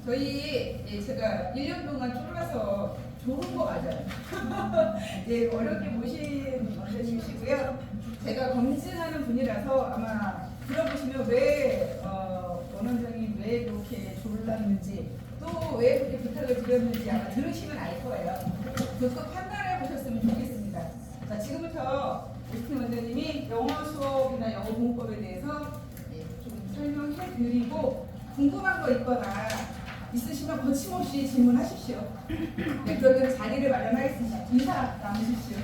저희 제가 1년 동안 쫄라서 좋은 거 맞아요. 예, 어렵게 모신 원장님이시고요. 제가 검증하는 분이라서 아마 들어보시면 왜 원원장님 왜 그렇게 졸랐는지 또 왜 그렇게 부탁을 드렸는지 아마 들으시면 알 거예요. 그거 판단해 보셨으면 좋겠습니다. 자, 지금부터 오스틴 원장님이 영어 수업이나 영어 공부법에 대해서 좀 설명해 드리고 궁금한 거 있거나 있으시면 거침없이 질문하십시오. 네, 그러면 자리를 마련하겠습니다. 인사 나누십시오.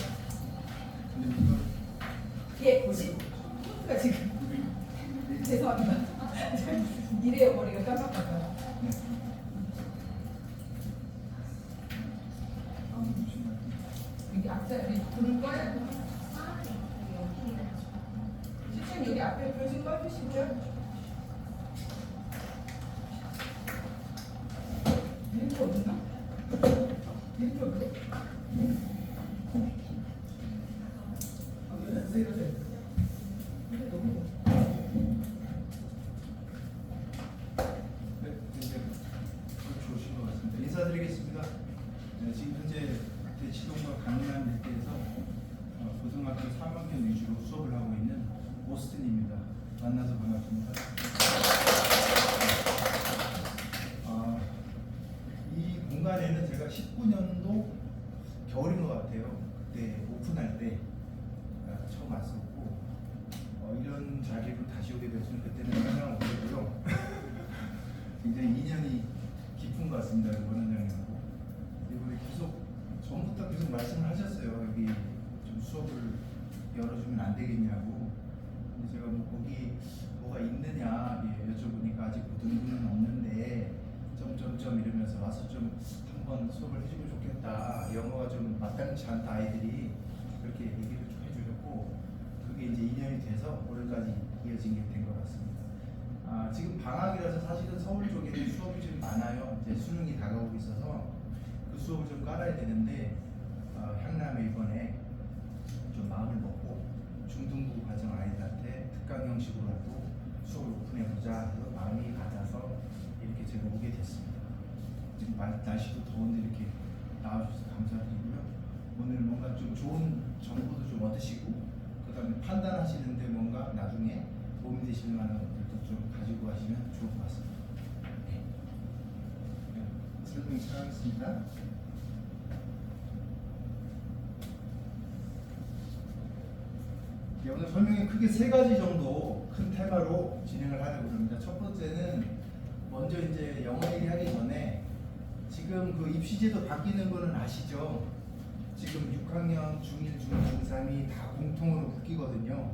예, 포트가 지금 죄송합니다. 이래요, 머리가 깜빡거려요. 여기 앞자리 불을 꺼야 돼. 시청 여기 앞에 불 좀 꺼주시고요. 이렇게 없나? 이렇게 없네? 좋으신 것 같습니다. 인사드리겠습니다. 네, 지금 현재 대치동과 강남 일대에서 고등학교 3학년 위주로 수업을 하고 있는 오스틴입니다. 만나서 반갑습니다. 이 공간에는 제가 19년도 겨울인 것 같아요. 그때 오픈할 때 처음 왔었고 이런 자리로 다시 오게 되었으면 그때는 항상 오고요. 굉장히 인연이 깊은 것 같습니다. 원원장님하고 이번에 전부터 계속 말씀을 하셨어요. 여기 좀 수업을 열어주면 안 되겠냐고. 근데 제가 거기 뭐가 있느냐 여쭤보니까 아직 등급은 없는데 점점점 이러면서 와서 좀 한번 수업을 해주면 좋겠다. 영어가 좀 마땅치 않다 아이들이 그렇게 얘기를 좀 해주셨고 그게 이제 인연이 돼서 오늘까지 이어진 게 된 것 같습니다. 지금 방학이라서 사실은 서울 쪽에는 수업이 좀 많아요. 이제 수능이 다가오고 있어서 그 수업을 좀 깔아야 되는데 향남에 이번에 좀 마음을 먹고 중등부 과정 아이들한테 특강 형식으로라도 수업을 오픈해보자 해서 마음이 같아서 이렇게 제가 오게 됐습니다. 지금 날씨도 더운데 이렇게 나와주셔서 감사드리고요. 오늘 뭔가 좀 좋은 정보도 좀 얻으시고 그 다음에 판단하시는데 뭔가 나중에 도움이 되실 만한 것들도 좀 가지고 가시면 좋을 것 같습니다. 네, 설명 시작하겠습니다. 네, 오늘 설명이 크게 세 가지 정도 큰 테마로 진행을 하려고 합니다. 첫 번째는 먼저 이제 영어 얘기하기 전에 지금 그 입시제도 바뀌는 거는 아시죠? 지금 6학년, 중1, 중2, 중3이 다 공통으로 바뀌거든요.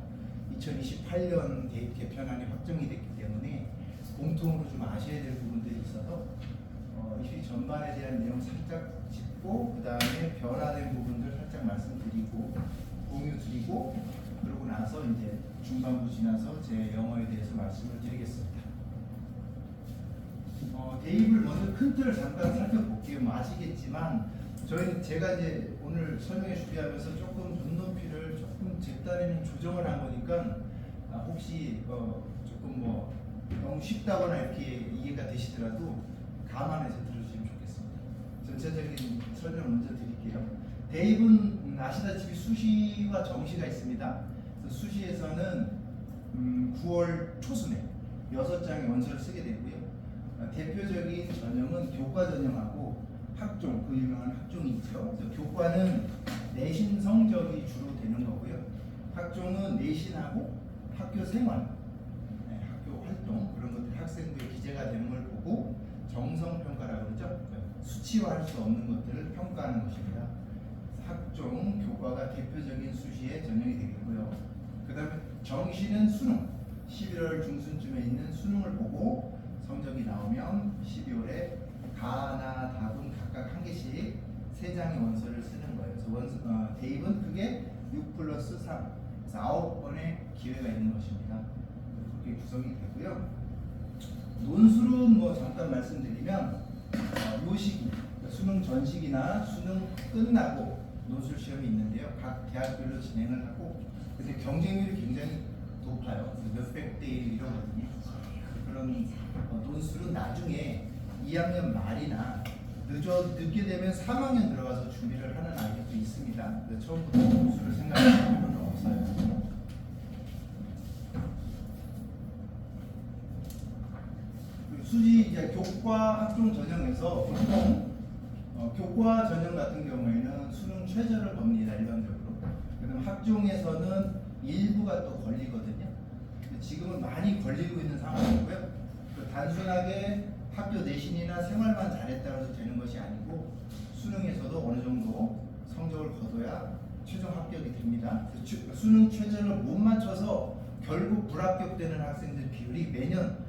2028년 대입 개편안이 확정이 됐기 때문에 공통으로 좀 아셔야 될 부분들이 있어서 입시 전반에 대한 내용 살짝 짚고 그 다음에 변화된 부분들 살짝 말씀드리고 공유 드리고 그러고 나서 이제 중반부 지나서 제 영어에 대해서 말씀을 드리겠습니다. 대입을 먼저 큰 틀을 잠깐 살펴볼게요. 뭐 아시겠지만 저희는 제가 이제 오늘 설명회 준비하면서 조금 눈높이를 조금 제 딴에는 조정을 한 거니까 혹시 조금 뭐 너무 쉽다거나 이렇게 이해가 되시더라도 감안해서 들으시면 좋겠습니다. 전체적인 설명 먼저 드릴게요. 대입은 아시다시피 수시와 정시가 있습니다. 그래서 수시에서는 9월 초순에 6장의 원서를 쓰게 되고요. 대표적인 전형은 교과 전형하고 학종, 그 유명한 학종이 있죠. 그래서 교과는 내신 성적이 주로 되는 거고요. 학종은 내신하고 학교 생활, 학교 활동 그런 것들 학생들의 기재가 되는 걸 보고 정성평가라고 그러죠. 수치화할 수 없는 것들을 평가하는 것입니다. 학종, 교과가 대표적인 수시의 전형이 되겠고요. 그 다음에 정시는 수능, 11월 중순쯤에 있는 수능을 보고 성적이 나오면 12월에 가나 답은 각각 한 개씩 3장의 원서를 쓰는 거예요. 그래서 대입은 그게 6+3, 그래서 9번의 기회가 있는 것입니다. 그렇게 구성이 되고요. 논술은 뭐 잠깐 말씀드리면 요 시기, 수능 전식이나 수능 끝나고 논술 시험이 있는데요. 각 대학별로 진행을 하고 근데 경쟁률이 굉장히 높아요. 몇백 대 1 이러거든요. 그런 논술은 나중에 2학년 말이나 늦게 되면 3학년 들어가서 준비를 하는 아이들도 있습니다. 근데 처음부터 점수를 생각할 필요는 없어요. 수지 이제 교과 학종 전형에서 보통 교과 전형 같은 경우에는 수능 최저를 겁니다. 일반적으로. 그다음 학종에서는 일부가 또 걸리거든요. 지금은 많이 걸리고 있는 상황이고요. 단순하게 학교 내신이나 생활만 잘했다고 해서 되는 것이 아니고 수능에서도 어느 정도 성적을 거둬야 최종 합격이 됩니다. 수능 최저를 못 맞춰서 결국 불합격되는 학생들 비율이 매년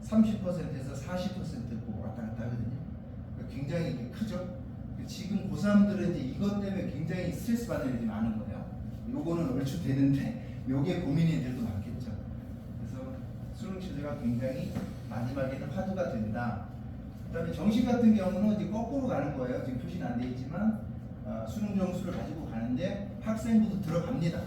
30%에서 40%고 왔다 갔다 하거든요. 그러니까 굉장히 이게 크죠. 지금 고3들은 이제 이것 때문에 굉장히 스트레스 받는 일이 많은 거예요. 요거는 얼추 되는데 요게 고민인 애들도 많겠죠. 그래서 수능 최저가 굉장히 마지막에는 화두가 된다. 그다음에 정시 같은 경우는 이제 거꾸로 가는 거예요. 지금 표시는 안 돼 있지만 수능 점수를 가지고 가는데 학생부도 들어갑니다.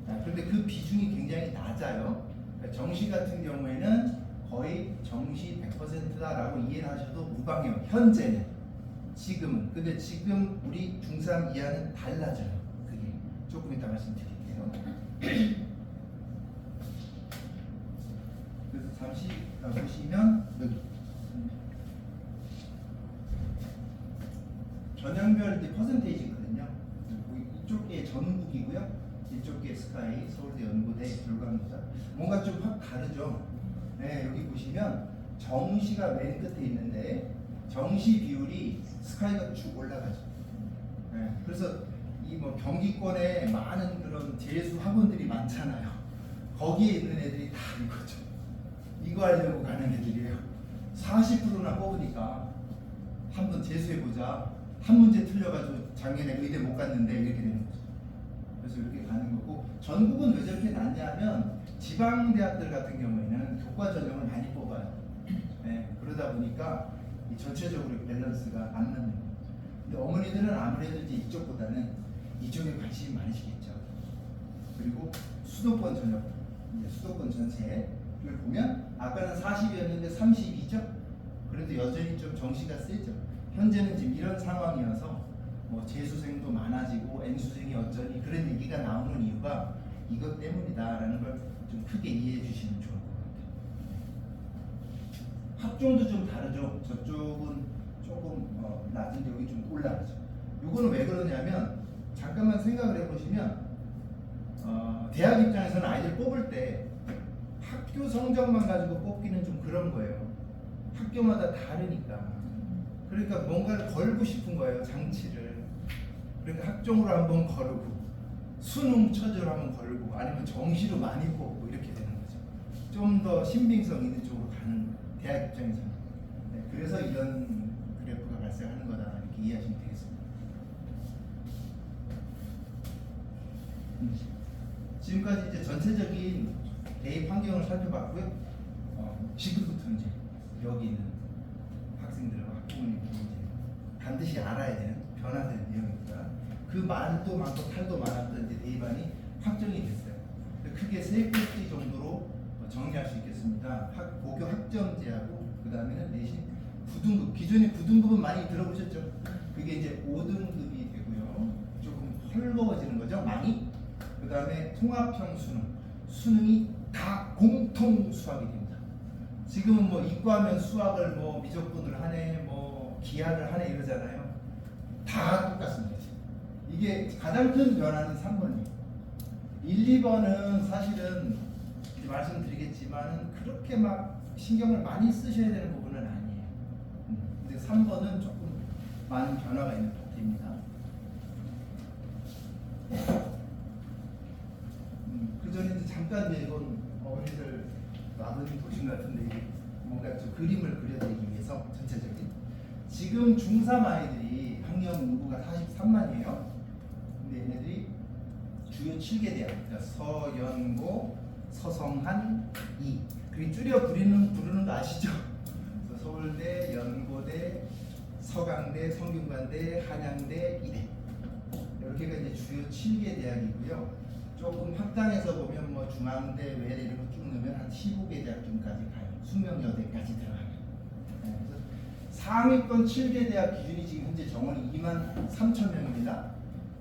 그런데 그 비중이 굉장히 낮아요. 그러니까 정시 같은 경우에는 거의 정시 100%다라고 이해를 하셔도 무방해요. 현재는. 지금은. 근데 지금 우리 중3 이하는 달라져요. 그게 조금 이따 말씀드릴게요. 그래서 잠시 보시면 여기 전형별 이제 퍼센테이지거든요. 이쪽 게 전국이고요. 이쪽 게 스카이, 서울대, 연고대, 교육감고사. 뭔가 좀 확 다르죠. 네, 여기 보시면 정시가 맨 끝에 있는데 정시 비율이 스카이가 쭉 올라가죠. 네, 그래서 이 뭐 경기권에 많은 그런 재수 학원들이 많잖아요. 거기에 있는 애들이 다 이거죠. 이거 하려고 가는 애들이에요. 40%나 뽑으니까 한번 재수해보자. 한 문제 틀려가지고 작년에 의대 못 갔는데 이렇게 되는 거죠. 그래서 이렇게 가는 거고, 전국은 왜 저렇게 낮냐면 지방대학들 같은 경우에는 교과 전형을 많이 뽑아요. 네, 그러다 보니까 이 전체적으로 밸런스가 안 맞는 거죠. 근데 어머니들은 아무래도 이제 이쪽보다는 이쪽에 관심이 많으시겠죠. 그리고 수도권 전형, 이제 수도권 전체를 보면 아까는 40이었는데 32죠. 그래도 여전히 좀 정시가 세죠. 현재는 지금 이런 상황이어서 뭐 재수생도 많아지고 N수생이 어쩌니 그런 얘기가 나오는 이유가 이것 때문이다라는 걸 좀 크게 이해해 주시면 좋을 것 같아요. 학종도 좀 다르죠. 저쪽은 조금 낮은데 여기 좀 올라가죠. 이거는 왜 그러냐면 잠깐만 생각을 해보시면 대학 입장에서는 아이들 뽑을 때 학교 성적만 가지고 뽑기는 좀 그런 거예요. 학교마다 다르니까. 그러니까 뭔가를 걸고 싶은 거예요. 장치를. 그러니까 학종으로 한번 거르고 수능 처지로 한번 걸고 아니면 정시로 많이 뽑고 이렇게 되는 거죠. 좀 더 신빙성 있는 쪽으로 가는 거예요. 대학 입장에서는. 네, 그래서 이런 그래프가 발생하는 거다 이렇게 이해하시면 되겠습니다. 지금까지 이제 전체적인 대입 환경을 살펴봤고요. 지금부터 이제 여기 있는 학생들과 학부모님들이 이제 반드시 알아야 되는 변화되는 내용입니다. 그 말도 많고 탈도 많았던 이제 대입안이 확정이 됐어요. 크게 세 가지 정도로 정리할 수 있겠습니다. 고교 학점제하고 그 다음에는 내신 9등급. 기존의 9등급은 많이 들어보셨죠? 그게 이제 5등급이 되고요. 조금 헐거워지는 거죠. 많이. 그 다음에 통합형 수능. 수능이 다 공통 수학이 됩니다. 지금은 뭐 이과하면 수학을 뭐 미적분을 하네, 뭐 기하를 하네 이러잖아요. 다 똑같습니다. 이게 가장 큰 변화는 3번이에요. 1, 2번은 사실은 말씀드리겠지만은 그렇게 막 신경을 많이 쓰셔야 되는 부분은 아니에요. 근데 3번은 조금 많은 변화가 있는 파트입니다. 그 전에 이제 잠깐 이건 어머니들 아버님 보신 것 같은데 이게 뭔가 좀 그림을 그려드리기 위해서 전체적인 지금 중3 아이들이 학령 인구가 43만이에요. 근데 얘네들이 주요 7개 대학, 그러니까 서연고, 서성한, 이. 그게 줄여 부르는 거 아시죠? 그래서 서울대, 연고대, 서강대, 성균관대, 한양대, 이대. 이렇게가 이제 주요 7개 대학이고요. 조금 확장해서 보면 뭐 중앙대, 외대 이런 거 쭉 넣으면 한 15개 대학쯤까지 가요. 숙명여대까지 들어가요. 그래서 상위권 7개 대학 기준이 지금 현재 정원이 23,000명입니다.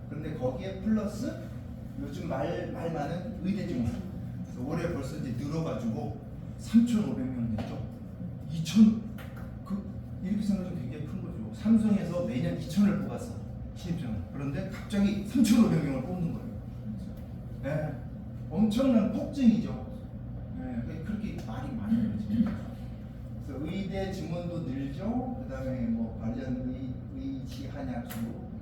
그런데 거기에 플러스 요즘 말 많은 의대 증원. 그래서 올해 벌써 이제 늘어가지고 3,500명 됐죠. 2,000 이렇게 생각하면 굉장히 큰 거죠. 삼성에서 매년 2,000을 뽑았어 신입생을. 그런데 갑자기 3,500명을 뽑는 거예요. 네, 엄청난 폭증이죠. 네, 그렇게 말이 많은 거죠. 그래서 의대 증원도 늘죠. 그다음에 뭐 관련 의지 한약수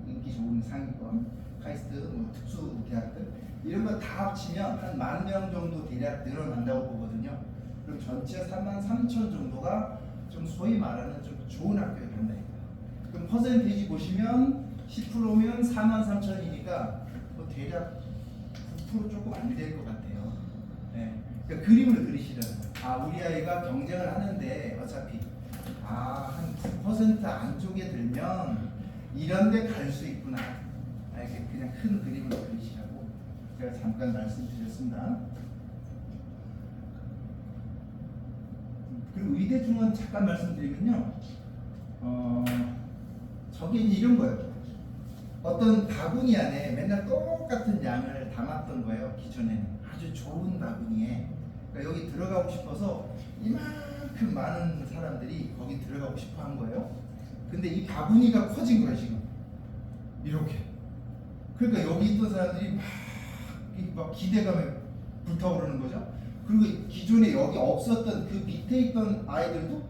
인기 좋은 상위권 카이스트 뭐 특수 대학들 이런 거 다 합치면 한 10,000명 정도 대략 늘어난다고 보거든요. 그럼 전체 33,000 정도가 좀 소위 말하는 좀 좋은 학교에 간다. 그럼 퍼센테이지 보시면 10%면 43,000이니까 뭐 대략 9% 조금 안 될 것 같아요. 네. 그러니까 그림을 그리시라는 거예요. 아, 우리 아이가 경쟁을 하는데 어차피 한 9% 안쪽에 들면 이런 데 갈 수 있구나. 이렇게 그냥 큰 그림을 그리시라고 제가 잠깐 말씀드렸습니다. 그리고 의대 증원 잠깐 말씀드리면요. 저게 이제 이런 거예요. 어떤 바구니 안에 맨날 똑같은 양을 담았던 거예요. 기존에는 아주 좋은 바구니에. 그러니까 여기 들어가고 싶어서 이만큼 많은 사람들이 거기 들어가고 싶어 한 거예요. 근데 이 바구니가 커진 거예요 지금. 이렇게. 그러니까 여기 있던 사람들이 막 기대감에 불타오르는 거죠. 그리고 기존에 여기 없었던 그 밑에 있던 아이들도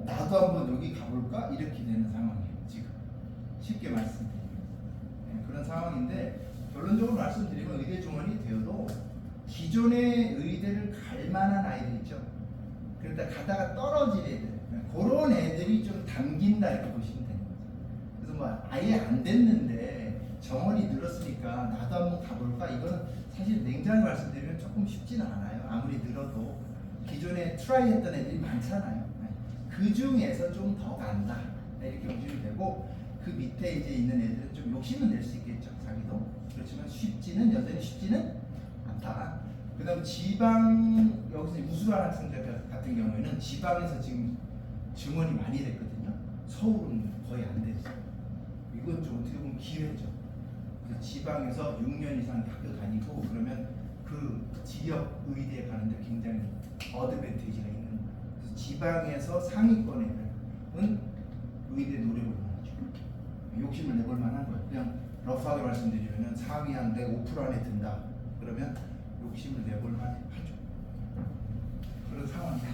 나도 한번 여기 가볼까? 이렇게 되는 상황이에요 지금. 쉽게 말씀드리면 그런 상황인데, 결론적으로 말씀드리면 의대 증원이 되어도 기존의 의대를 갈 만한 아이들 있죠. 그러다 가다가 떨어질 애들, 그런 애들이 좀 담긴다 이렇게 보시면 되는 거죠. 그래서 뭐 아예 안 됐는데 정원이 늘었으니까 나도 한번 가볼까? 이거는 사실 냉정하게 말씀드리면 조금 쉽지는 않아요. 아무리 늘어도 기존에 트라이 했던 애들이 많잖아요. 그 중에서 좀 더 간다 이렇게 보시면 되고, 그 밑에 이제 있는 애들은 좀 욕심은 낼 수 있겠죠 자기도. 그렇지만 여전히 쉽지는 않다. 그 다음 지방, 여기서 우수한 학생들 같은 경우에는 지방에서 지금 증원이 많이 됐거든요. 서울은 거의 안 됐어요. 이건 좀 어떻게 보면 기회죠. 그 지방에서 6년 이상 학교 다니고 그러면 그 지역 의대에 가는데 굉장히 어드밴티지가 있는 거예요. 그래서 지방에서 상위권 애들은 의대 노려볼 만하죠. 욕심을 내볼 만한 거예요. 그냥 러프하게 말씀드리면 상위 한 5% 안에 든다. 그러면 욕심을 내볼 만하죠. 그런 상황이다.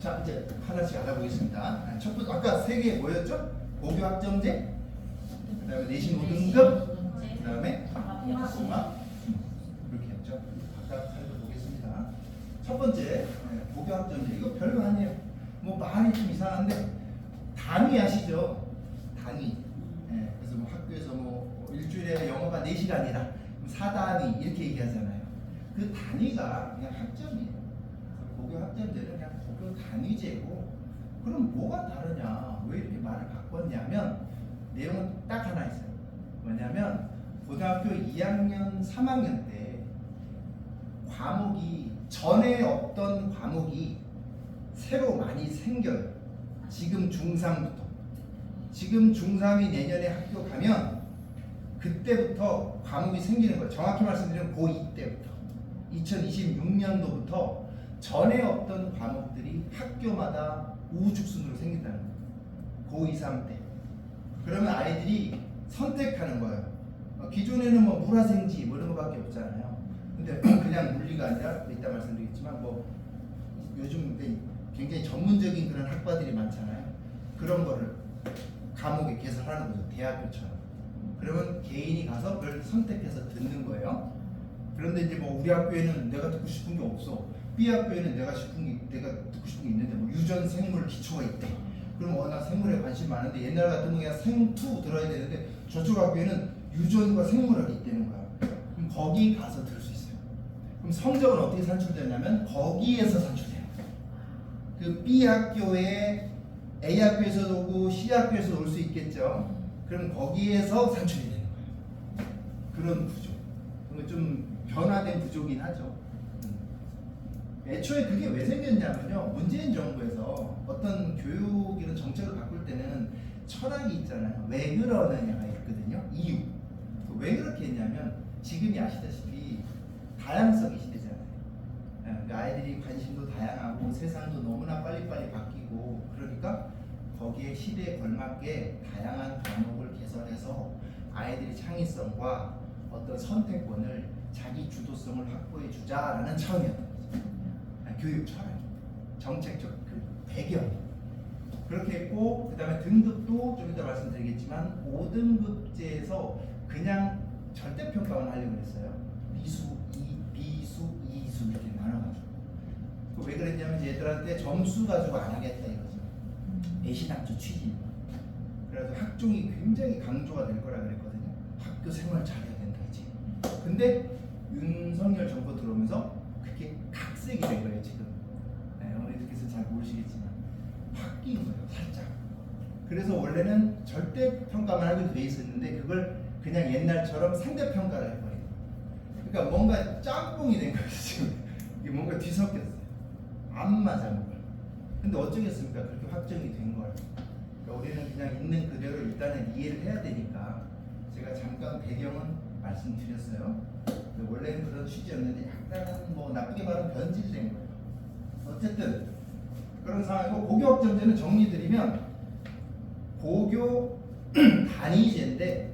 자, 이제 하나씩 알아보겠습니다. 첫 번째, 아까 세 개 뭐였죠? 고교 학점제, 그 다음에 내신 5등급, 그 다음에 통합, 이렇게 했죠. 각각 살펴보겠습니다. 첫 번째, 고교 학점제. 이거 별거 아니에요. 뭐 말이 좀 이상한데 단위 아시죠? 단위. 그래서 뭐 학교에서 뭐 일주일에 영어가 4시간이다. 4단위 이렇게 얘기하잖아요. 그 단위가 그냥 학점이에요. 고교 학점제는 그냥 고교 단위제고, 그럼 뭐가 다르냐? 왜 이렇게 말을 바꿨냐면 내용은 딱 하나 있어요. 뭐냐면 고등학교 2학년, 3학년 때 과목이 전에 없던 과목이 새로 많이 생겨요. 지금 중3부터. 지금 중3이 내년에 학교 가면 그때부터 과목이 생기는 거예요. 정확히 말씀드리면 고2 때부터 2026년도부터 전에 없던 과목들이 학교마다 우후죽순으로 생긴다는 거예요. 고2, 3 때. 그러면 아이들이 선택하는 거예요. 기존에는 뭐 물화생지 뭐 이런 거밖에 없잖아요. 근데 그냥 물리가 아니라 이따 말씀드리겠지만 뭐 요즘 굉장히 전문적인 그런 학과들이 많잖아요. 그런 거를 과목에 개설하는 거죠. 대학교처럼. 그러면 개인이 가서 그걸 선택해서 듣는 거예요. 그런데 이제 뭐 우리 학교에는 내가 듣고 싶은 게 없어. B 학교에는 내가 듣고 싶은 게 있는데 뭐 유전 생물 기초가 있대. 그럼 워낙 생물에 관심 많은데 옛날 같으면 그냥 생2 들어야 되는데 저쪽 학교에는 유전과 생물학이 있다는 거야. 그럼 거기 가서 들을 수 있어요. 그럼 성적은 어떻게 산출되냐면 거기에서 산출돼요. 그 B 학교에 A 학교에서도 오고 C 학교에서 올 수 있겠죠. 그럼 거기에서 산출이 되는 거예요. 그런 구조. 좀 변화된 구조긴 하죠. 애초에 그게 왜 생겼냐면요. 문재인 정부에서 어떤 교육 이런 정책을 바꿀 때는 철학이 있잖아요. 왜 그러느냐가 있거든요. 이유. 왜 그렇게 했냐면 지금이 아시다시피 다양성의 시대잖아요. 그러니까 아이들이 관심도 다양하고 세상도 너무나 빨리빨리 바뀌고 그러니까 거기에 시대에 걸맞게 다양한 과목을 개설해서 아이들의 창의성과 어떤 선택권을 자기 주도성을 확보해 주자라는 차원이었던 거죠. 교육 철학, 정책적 그 배경 그렇게 했고 그 다음에 등급도 좀 이따 말씀드리겠지만 5등급제에서 그냥 절대평가만 하려고 했어요. 비수, 이수 이렇게 나눠가지고 왜 그랬냐면 얘들한테 점수 가지고 안 하겠다 이거죠. 애신학교 취지. 그래서 학종이 굉장히 강조가 될 거라 그랬거든요. 학교 생활 잘해야 된다 이제. 근데 윤석열 정부 들어오면서 그게 각색이 된 거예요 지금. 네, 어머니들께서 잘 모르시겠지만 바뀐 거예요 살짝. 그래서 원래는 절대 평가만 하기로 돼 있었는데 그걸 그냥 옛날처럼 상대 평가를 해버린 거예요. 그러니까 뭔가 짬뽕이 된 거예요 지금. 이게 뭔가 뒤섞였어요. 안 맞아 뭔가. 근데 어쩌겠습니까? 그렇게 확정이 된 거예요. 그러니까 우리는 그냥 있는 그대로 일단은 이해를 해야 되니까 제가 잠깐 배경은 말씀드렸어요. 원래는 그런 취지였는데 약간은 뭐 나쁘게 말하면 변질된 거예요. 어쨌든 그런 상황이고 고교 학점제는 정리드리면 고교 단위제인데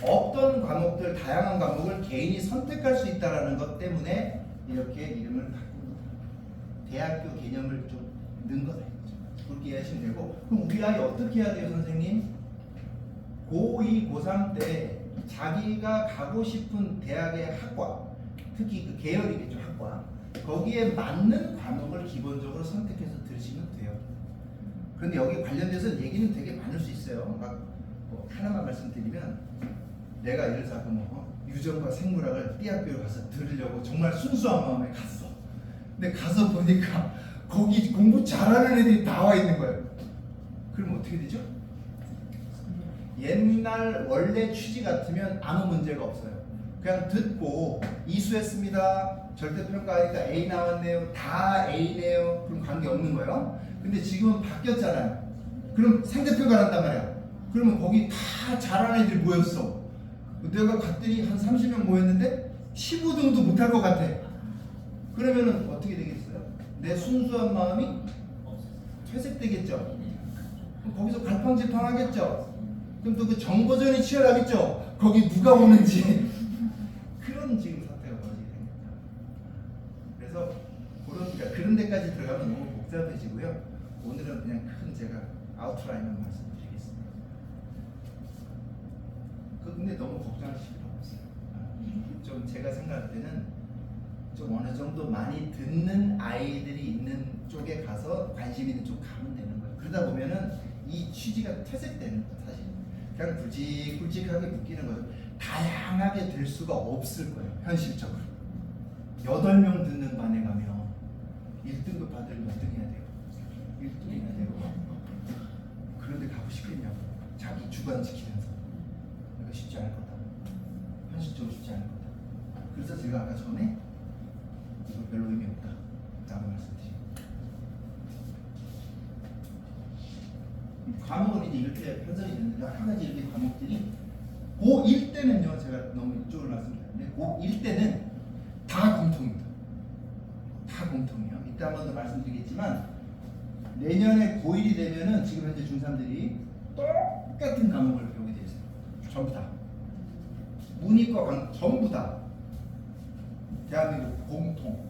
어떤 과목들 다양한 과목을 개인이 선택할 수 있다는 것 때문에 이렇게 이름을 바꾼 거예요. 대학교 개념을 좀 넣은 거다 이거죠. 그렇게 이해하시면 되고 그럼 우리 아이 어떻게 해야 돼요 선생님? 고2, 고3 때 자기가 가고 싶은 대학의 학과 특히 그 계열이겠죠 학과 거기에 맞는 과목을 기본적으로 선택해서 들으시면 돼요. 그런데 여기 관련돼서 얘기는 되게 많을 수 있어요. 뭐 하나만 말씀드리면 내가 예를 들어서 유전과 생물학을 B학교로 가서 들으려고 정말 순수한 마음에 갔어. 근데 가서 보니까 거기 공부 잘하는 애들이 다 와 있는 거예요. 그럼 어떻게 되죠? 옛날 원래 취지 같으면 아무 문제가 없어요. 그냥 듣고 이수했습니다. 절대평가하니까 A 나왔네요. 다 A네요. 그럼 관계없는 거예요. 근데 지금은 바뀌었잖아요. 그럼 상대평가를 한단 말이야. 그러면 거기 다 잘하는 애들이 모였어. 내가 갔더니 한 30명 모였는데 15등도 못할 것 같아. 그러면은 어떻게 되겠어요? 내 순수한 마음이 퇴색되겠죠. 그럼 거기서 갈팡질팡하겠죠. 그럼 또 그 정보전이 치열하겠죠. 거기 누가 오는지 그런 지금 사태가 벌어지게 됩니다. 그래서 그런 데까지 들어가면 너무 복잡해지고요. 오늘은 그냥 큰 제가 아웃라인만 말씀드리겠습니다. 근데 너무 걱정하실 필요 없어요. 좀 제가 생각할 때는 좀 어느 정도 많이 듣는 아이들이 있는 쪽에 가서 관심 있는 쪽 가면 되는 거예요. 그러다 보면은 이 취지가 퇴색되는 거예요, 사실. 그냥 굵직굵직하게 묶이는 거예요. 다양하게 될 수가 없을 거예요, 현실적으로. 8명 듣는 반에 가면 1등급 받으려면 몇 등 해야 돼요? 1등 해야 돼요. 그런데 가고 싶겠냐고. 자기 주관 지키면서. 이거 쉽지 않을 거다. 현실적으로 쉽지 않을 거다. 그래서 제가 아까 전에 이거 별로 의미 없다 라고 말씀드립니다. 과목은 이제 이렇게 편성이 됐는데 한 가지 이렇게 과목들이 고1 때는요 제가 너무 이쪽으로 말씀드렸는데 고1 때는 다 공통입니다. 다 공통이에요. 이따 한번 더 말씀드리겠지만 내년에 고1이 되면은 지금 현재 중3들이 똑같은 과목을 배우게 되어 있어요. 전부 다. 문이과 전부 다. 대한민국 공통.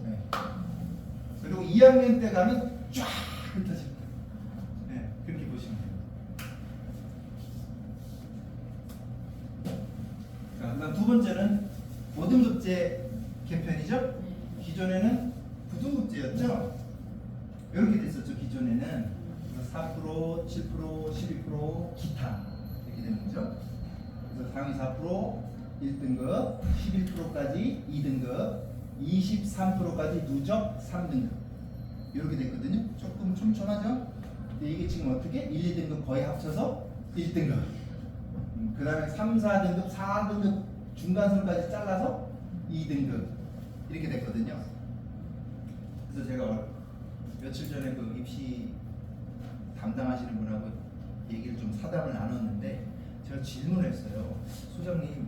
네. 그리고 2학년 때 가면 쫙 흩어집니다. 네, 그렇게 보시면 돼요. 자, 그다음 두 번째는 5등급제 개편이죠. 기존에는 9등급제였죠. 이렇게 됐었죠. 기존에는 4%, 7%, 12% 기타 이렇게 되는 거죠. 그래서 상위 4%, 1등급, 11%까지 2등급, 23%까지 누적 3등급 이렇게 됐거든요. 조금 촘촘하죠? 근데 이게 지금 어떻게? 1, 2등급 거의 합쳐서 1등급 그 다음에 3, 4등급, 4등급 중간선까지 잘라서 2등급 이렇게 됐거든요. 그래서 제가 며칠 전에 그 입시 담당하시는 분하고 얘기를 좀 사담을 나눴는데 제가 질문했어요. 소장님,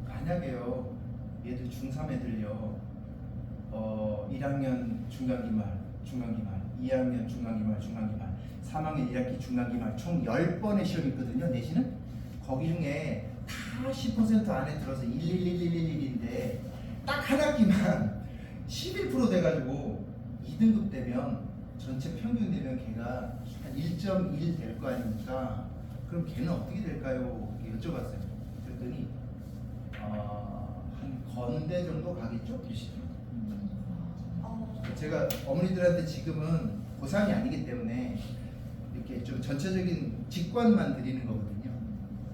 만약에요 얘들 중3 애들요 1학년 중간기말, 2학년 중간기말, 3학년 1학기 중간기말 총 10번의 시험이 있거든요. 내신은 거기 중에 다 10% 안에 들어서 11111인데 딱 한 학기만 11% 돼가지고 2등급 되면 전체 평균 되면 걔가 한 1.1 될 거 아닙니까? 그럼 걔는 어떻게 될까요? 이렇게 여쭤봤어요. 그랬더니 한 건대 정도 가겠죠? 제가 어머니들한테 지금은 고3이 아니기 때문에 이렇게 좀 전체적인 직관만 드리는 거거든요.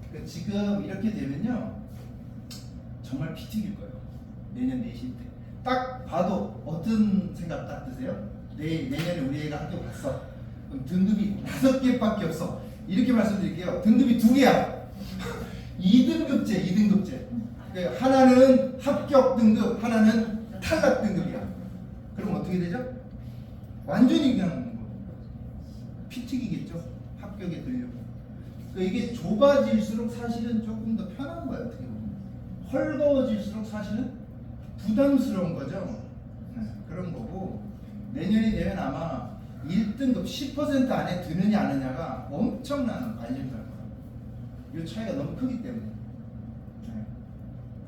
그러니까 지금 이렇게 되면요 정말 피튀길 거예요. 내년 내신 때 딱 봐도 어떤 생각 딱 드세요? 내년에 우리 애가 학교 갔어. 그럼 등급이 5개밖에 없어. 이렇게 말씀드릴게요. 등급이 2개야. 2등급제. 그러니까 하나는 합격 등급, 하나는 탈락 등급이야. 그럼 어떻게 되죠? 완전히 그냥 피튀기겠죠. 합격에 들려고. 그러니까 이게 좁아질수록 사실은 조금 더 편한 거예요. 어떻게 보면 헐거워질수록 사실은 부담스러운 거죠. 네, 그런 거고 내년이 되면 아마 1등급 10% 안에 드느냐 안 드느냐가 엄청난 관심사일 거예요. 이 차이가 너무 크기 때문에. 네.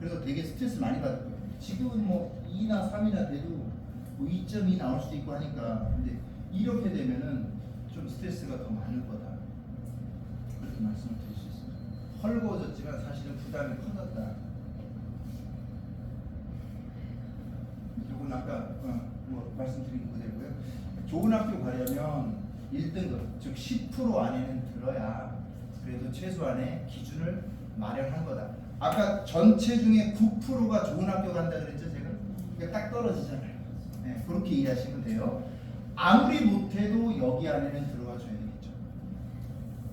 그래서 되게 스트레스 많이 받을 거예요. 지금은 뭐 2나 3이나 돼도 뭐 2.2 나올 수도 있고 하니까. 근데 이렇게 되면은 좀 스트레스가 더 많을 거다. 그렇게 말씀을 드릴 수 있습니다. 헐거워졌지만 사실은 부담이 커졌다. 이건 아까 뭐 말씀드린 그대로고요. 좋은 학교 가려면 1등급 즉 10% 안에는 들어야 그래도 최소한의 기준을 마련한 거다. 아까 전체 중에 9%가 좋은 학교 간다 그랬죠 제가? 그러니까 딱 떨어지잖아요. 네, 그렇게 이해하시면 돼요. 아무리 못해도 여기 안에는 들어와 줘야 되겠죠.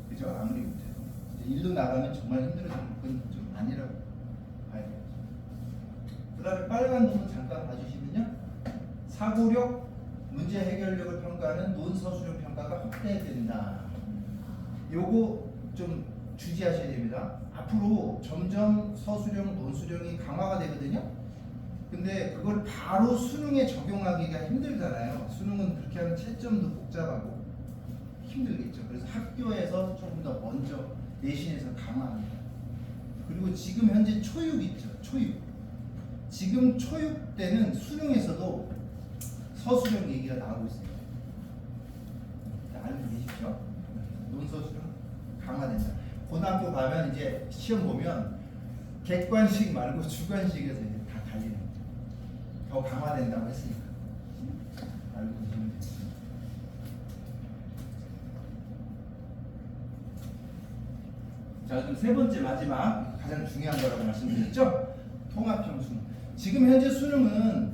그죠? 아무리 못해도 일로 나가면 정말 힘들어지는 건 좀 아니라고 봐야 돼요. 그 다음에 빨간 부분 잠깐 봐주시면요. 사고력, 문제 해결력을 평가하는 논서술형 평가가 확대된다. 요거 좀 주지하셔야 됩니다. 앞으로 점점 서술형, 논술형이 강화가 되거든요. 근데 그걸 바로 수능에 적용하기가 힘들잖아요. 수능은 그렇게 하면 채점도 복잡하고 힘들겠죠. 그래서 학교에서 조금 더 먼저 내신에서 강화합니다. 그리고 지금 현재 초육 있죠. 초육. 지금 초육 때는 수능에서도 서술형 얘기가 나오고 있습니다. 알고 계십시오. 논서술형 강화된다. 고등학교 가면 이제 시험 보면 객관식 말고 주관식에서 이제 다 갈리는 거죠. 더 강화된다고 했으니까 알고 계시면 되겠습니다. 자, 그럼 세 번째 마지막 가장 중요한 거라고 말씀드렸죠? 통합형 수능. 지금 현재 수능은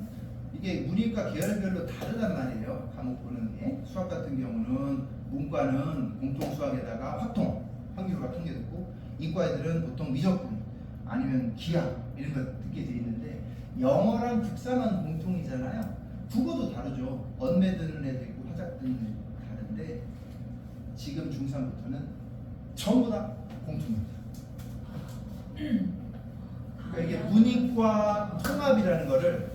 이게 문이과 계열별로 다르단 말이에요. 과목 보는 게. 수학 같은 경우는 문과는 공통 수학에다가 확통, 확률과 통계 듣고 이과 애들은 보통 미적분 아니면 기하 이런 거 듣게 돼 있는데 영어랑 국사만 공통이잖아요. 국어도 다르죠. 언매 듣는 애도 있고 화작 듣는 애도 다른데 지금 중3부터는 전부 다 공통입니다. 그러니까 이게 문이과 통합이라는 거를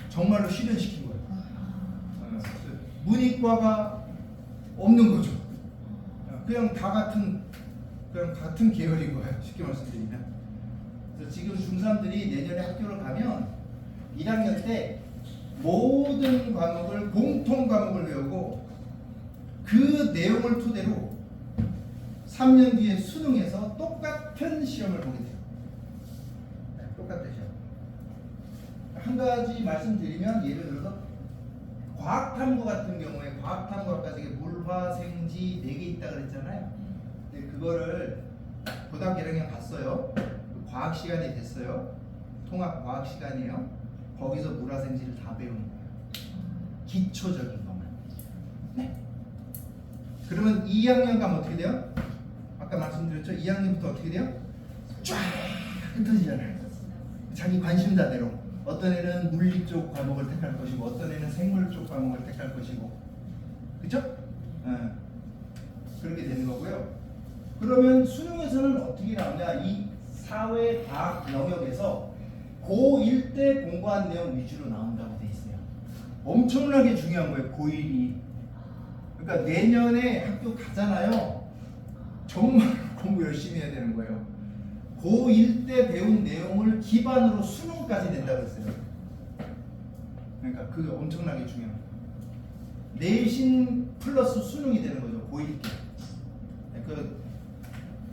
정말로 실현시킨 거예요. 문이과가 없는 거죠. 그냥 다 같은 계열인 거예요. 쉽게 말씀드리면. 그래서 지금 중3들이 내년에 학교를 가면 1학년 때 모든 과목을 공통 과목을 외우고 그 내용을 토대로 3년 뒤에 수능에서 똑같은 시험을 보게 돼요. 똑같은 시험. 한 가지 말씀드리면 예를 들어서 과학탐구 같은 경우에 과학탐구 아까 저기 물화생지 4개 있다 그랬잖아요. 근데 그거를 고등학교 1학년 갔어요. 과학 시간이 됐어요. 통합 과학 시간이에요. 거기서 물화생지를 다 배우는 거예요. 기초적인 것만. 네. 그러면 2학년 가면 어떻게 돼요? 아까 말씀드렸죠. 2학년부터 어떻게 돼요? 쫙 흩어지잖아요. 자기 관심사대로. 어떤 애는 물리 쪽 과목을 택할 것이고 어떤 애는 생물 쪽 과목을 택할 것이고 그쵸? 그렇게 되는 거고요. 그러면 수능에서는 어떻게 나오냐? 이 사회과학 영역에서 고1 때 공부한 내용 위주로 나온다고 돼 있어요. 엄청나게 중요한 거예요. 고1이. 그러니까 내년에 학교 가잖아요. 정말 공부 열심히 해야 되는 거예요. 고1 때 배운 내용을 기반으로 수능까지 낸다고 했어요. 그러니까 그게 엄청나게 중요해요. 내신 플러스 수능이 되는 거죠. 고1 때.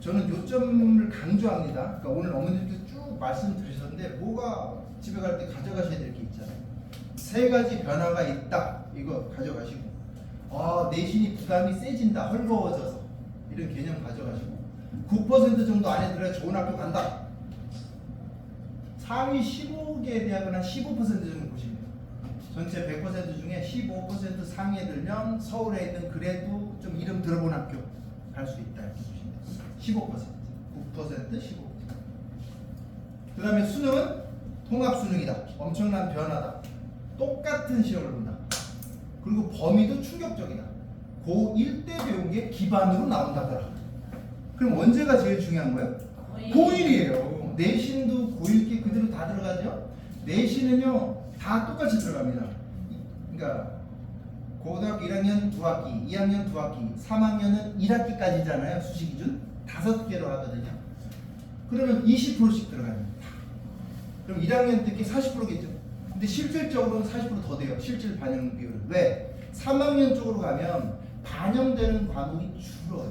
저는 요점을 강조합니다. 그러니까 오늘 어머님들 쭉 말씀드리셨는데 뭐가 집에 갈 때 가져가셔야 될 게 있잖아요. 3가지 변화가 있다. 이거 가져가시고 내신이 부담이 세진다. 헐거워져서 이런 개념 가져가시고 9% 정도 안에 들어야 좋은 학교 간다. 상위 15개 대학은 한 15% 정도 보시면 돼요. 전체 100% 중에 15% 상위에 들면 서울에 있는 그래도 좀 이름 들어본 학교 갈 수 있다. 이렇게 보시면 돼요. 15%, 9%, 15%. 그 다음에 수능은 통합수능이다. 엄청난 변화다. 똑같은 시험을 본다. 그리고 범위도 충격적이다. 고1 때 배운 게 기반으로 나온다더라. 그럼 언제가 제일 중요한 거예요? 고1이에요. 내신도 고1 게 그대로 다 들어가죠? 내신은요 다 똑같이 들어갑니다. 그러니까 고등학교 1학년 2학기, 2학년 2학기, 3학년은 1학기까지잖아요. 수시 기준 5개로 하거든요. 그러면 20%씩 들어가요. 그럼 1학년 특히 40%겠죠. 근데 실질적으로는 40% 더 돼요. 실질 반영 비율은. 왜? 3학년 쪽으로 가면 반영되는 과목이 줄어요.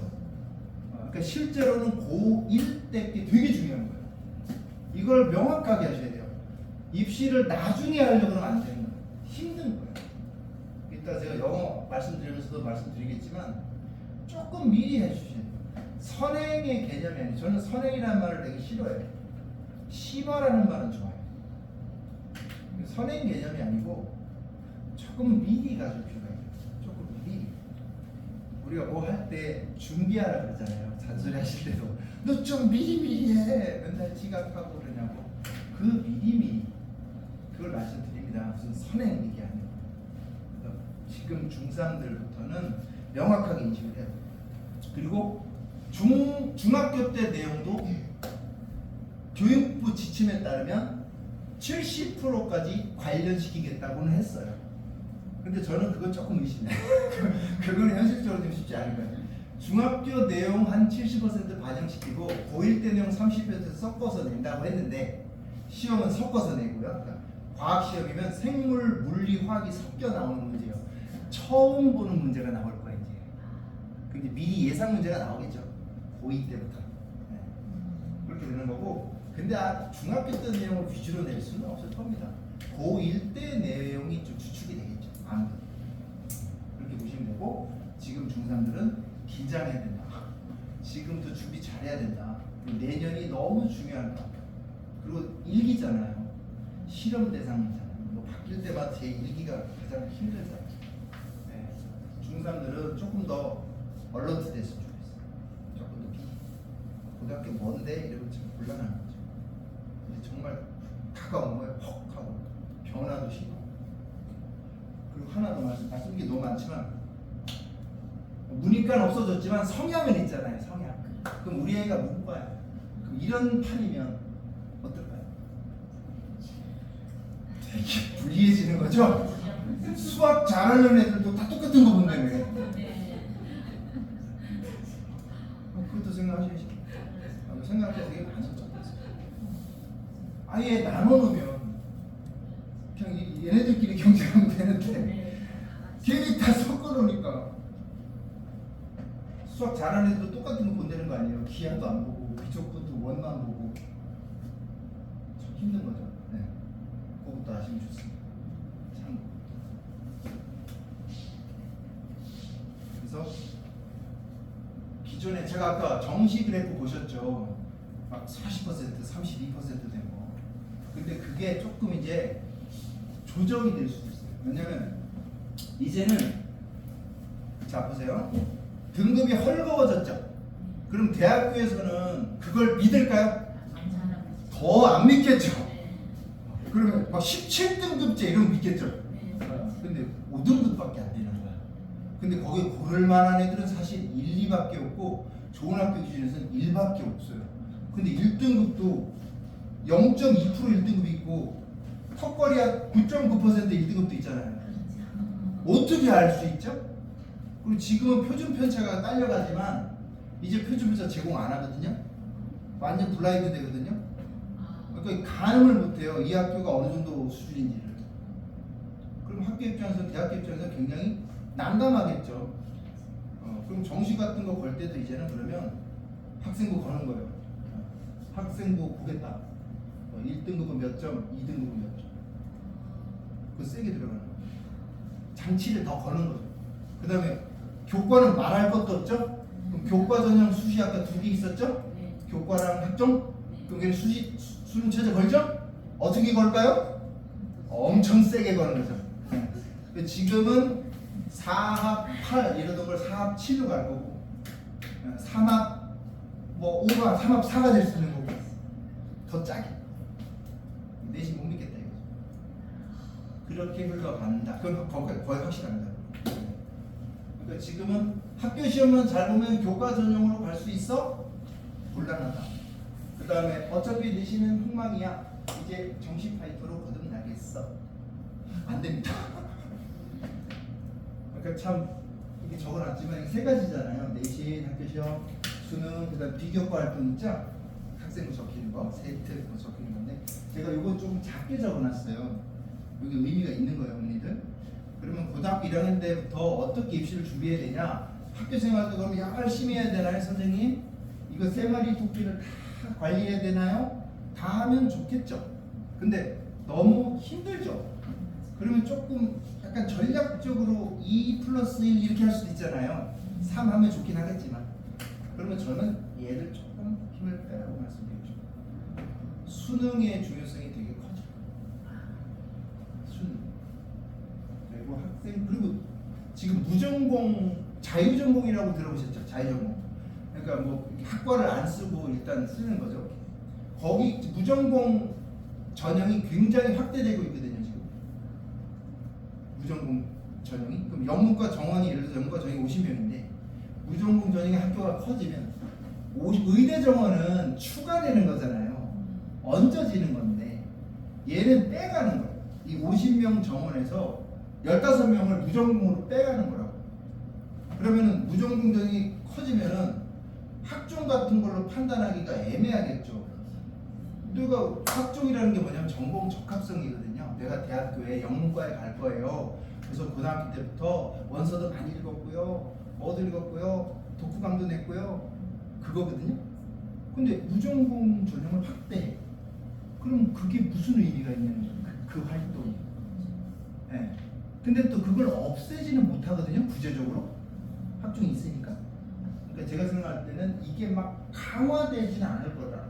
그러니까 실제로는 고1 때 게 되게 중요한 거예요. 이걸 명확하게 하셔야 돼요. 입시를 나중에 하려고 그러면 안 되는 거예요. 힘든 거예요. 이따 제가 영어 말씀드리면서도 말씀드리겠지만 조금 미리 해주셔야 돼요. 선행의 개념이 아니에요. 저는 선행이라는 말을 되게 싫어해요. 심화라는 말은 좋아요. 선행 개념이 아니고 조금 미리 가줄 필요가 있어요. 조금 미리. 우리가 뭐 할 때 준비하라 그러잖아요. 잔소리 하실 때도 너 좀 미리미리 해. 맨날 지각하고 그러냐고. 그 미리미리 그걸 말씀드립니다. 무슨 선행 얘기 아니에요. 지금 중3들부터는 명확하게 인식을 해야 돼요. 그리고 중학교 때 내용도 교육부 지침에 따르면 70%까지 관련시키겠다고는 했어요. 근데 저는 그건 조금 의심해요. 그건 현실적으로 좀 쉽지 않을 거예요. 중학교 내용 한 70% 반영시키고 고1 때 내용 30% 섞어서 낸다고 했는데 시험은 섞어서 내고요. 그러니까 과학 시험이면 생물, 물리, 화학이 섞여 나오는 문제예요. 처음 보는 문제가 나올 거예요. 이제. 근데 미리 예상 문제가 나오겠죠. 고2 때부터. 네. 그렇게 되는 거고. 근데 중학교 때 내용을 위주로 낼 수는 없을 겁니다. 고1 때 내용이 좀 추측이 되겠죠. 아무래도. 그렇게 보시면 되고 지금 중3들은 긴장해야 된다. 지금도 준비 잘해야 된다. 내년이 너무 중요하다. 그리고 일기잖아요. 실험 대상이잖아요. 뭐 바뀔 때마다 제 일기가 가장 힘들잖아요. 네. 중3들은 조금 더 얼러트 됐으면 좋겠어요. 조금 더 고등학교 뭔데? 이러면 좀 곤란한 거죠. 근데 정말 다가온 거예요. 퍽 하고 변화도 심하고. 그리고 하나 더 말씀드린 게 너무 많지만 문이과는 없어졌지만 성향은 있잖아요. 성향. 그럼 우리 애가 문과야. 그럼 이런 판이면 어떨까요? 되게 불리해지는 거죠? 수학 잘하는 애들도 다 똑같은 거 본다며. 그것도 생각하셔야죠. 생각할 때 되게 많았죠. 아예 나눠놓으면 그냥 얘네들끼리 경쟁하면 되는데 괜히 다 섞어놓으니까 수학 잘하는 애들도 똑같은 거 본다는 거 아니에요. 기하도 안 보고 비족분도 원만 보고 참 힘든 거죠. 네. 그것도 아시면 좋습니다. 참. 그래서 기존에 제가 아까 정시 그래프 보셨죠? 막 40%, 32% 된 거. 근데 그게 조금 이제 조정이 될 수도 있어요. 왜냐면 이제는 자 보세요. 등급이 헐거워졌죠. 그럼 대학교에서는 그걸 믿을까요? 더 안 믿겠죠. 그러면 막 17등급제 이런 거 있겠죠. 네. 근데 5등급밖에 안 되는 거야. 근데 거기 고를 만한 애들은 사실 1, 2밖에 없고 좋은 학교 기준에서는 1밖에 없어요. 근데 1등급도 0.2% 1등급이 있고 턱걸이야 9.9% 1등급도 있잖아요. 어떻게 알 수 있죠? 그리고 지금은 표준 편차가 딸려가지만 이제 표준 편차 제공 안 하거든요. 완전 블라인드 되거든요. 그러니까 가늠을 못해요. 이 학교가 어느 정도 수준인지를. 그럼 학교 입장에서 대학교 입장에서 굉장히 난감하겠죠. 그럼 정시 같은 거 걸 때도 이제는 그러면 학생부 거는 거예요. 학생부 보겠다. 1등급은 몇 점, 2등급은 몇 점. 그거 세게 들어가는 거예요. 장치를 더 거는 거죠. 그 다음에 교과는 말할 것도 없죠. 그럼 교과 전형 수시 아까 2개 있었죠. 네. 교과랑 학종. 그럼 걔는 수능 최저 걸죠? 어떻게 걸까요? 엄청 세게 거는 거죠. 지금은 4합 8 이러던 걸 4합 7로 갈 거고 3합 뭐 5가 3합 4가 될 수 있는 거고 더 짜게. 내신 못 믿겠다 이거죠. 그렇게 흘러간다. 그건 거의 확실합니다. 그러니까 지금은 학교 시험만 잘 보면 교과 전형으로 갈 수 있어? 곤란하다. 그 다음에 어차피 내신은 흥망이야. 이제 정시 파이터로 거듭나겠어. 안 됩니다. 그러니까 참 이게 적어놨지만 세 가지잖아요. 내신, 학교 시험, 수능, 그다음 비교과 활동 있죠? 학생부 적히는 거, 세트 적히는 건데 제가 이건 좀 작게 적어놨어요. 여기 의미가 있는 거예요, 언니들. 그러면 고등학교 1학년 때부터 어떻게 입시를 준비해야 되냐? 학교 생활도 그럼 열심히 해야 되나요, 선생님? 이거 세 마리 토끼를 다 관리해야 되나요? 다 하면 좋겠죠. 근데 너무 힘들죠. 그러면 조금 약간 전략적으로 2+1 이렇게 할 수도 있잖아요. 3 하면 좋긴 하겠지만 그러면 저는 얘를 조금 힘을 빼라고 말씀드리죠. 수능의 중요성이 되게 커져요. 수능. 그리고 학생 그리고 지금 무전공 자유전공이라고 들어보셨죠? 자유전공. 그러니까 뭐 학과를 안 쓰고 일단 쓰는 거죠. 거기 무전공 전형이 굉장히 확대되고 있거든요. 지금 무전공 전형이. 그럼 영문과 정원이 예를 들어서 영문과 정원이 50명인데 무전공 전형의 학교가 커지면 의대 정원은 추가되는 거잖아요. 얹어지는 건데 얘는 빼가는 거예요. 이 50명 정원에서 15명을 무전공으로 빼가는 거라고. 그러면은 무전공 전형이 커지면은 학종 같은 걸로 판단하기가 애매하겠죠. 우리가 학종이라는 게 뭐냐면 전공 적합성이거든요. 내가 대학교에 영문과에 갈 거예요. 그래서 고등학교 때부터 원서도 많이 읽었고요. 뭐도 읽었고요. 독후감도 냈고요. 그거거든요. 근데 무전공 전형을 확대해. 그럼 그게 무슨 의미가 있냐는 거죠. 그 활동이. 네. 근데 또 그걸 없애지는 못하거든요. 구체적으로. 학종이 있으니까. 그러니까 제가 생각할 때는 이게 막 강화되지는 않을 거다.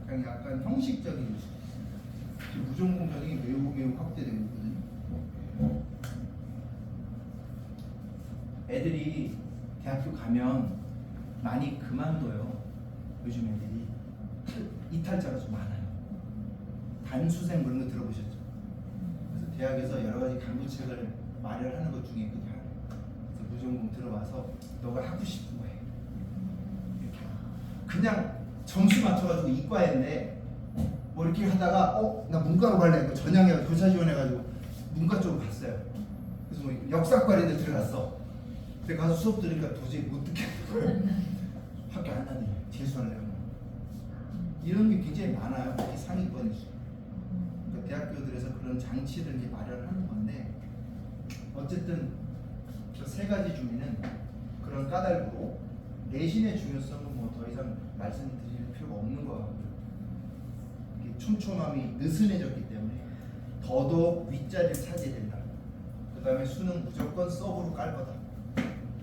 그냥 약간 형식적인 지금 무전공 전형이 매우 확대되고 있거든요. 애들이 대학교 가면 많이 그만둬요. 요즘 애들이 이탈자가 좀 많아요. 단수생 그런 거 들어보셨죠? 그래서 대학에서 여러 가지 강구책을 마련하는 것 중에 그게 하나예요. 그래서 무전공 들어와서 너가 하고 싶은 거 해. 이렇게 그냥 점수 맞춰가지고 이과인데 뭐 이렇게 하다가 나 문과로 갈래. 전형에 교사 지원해가지고 문과 쪽으로 갔어요. 그래서 뭐 역사과리들 들어갔어. 근데 가서 수업 들으니까 도저히 못 듣겠는 학교 안 다니네. 재수할래요. 이런 게 굉장히 많아요. 특히 상위권에서. 그러니까 대학교들에서 그런 장치를 이제 마련하는 건데 어쨌든 저 세 가지 중에는 그런 까닭으로 내신의 중요성은 뭐 더 이상 말씀드릴 필요가 없는 것 같고요. 촘촘함이 느슨해졌기 때문에 더더욱 윗자리를 차지해야 된다. 그 다음에 수능 무조건 서브로 깔 거다.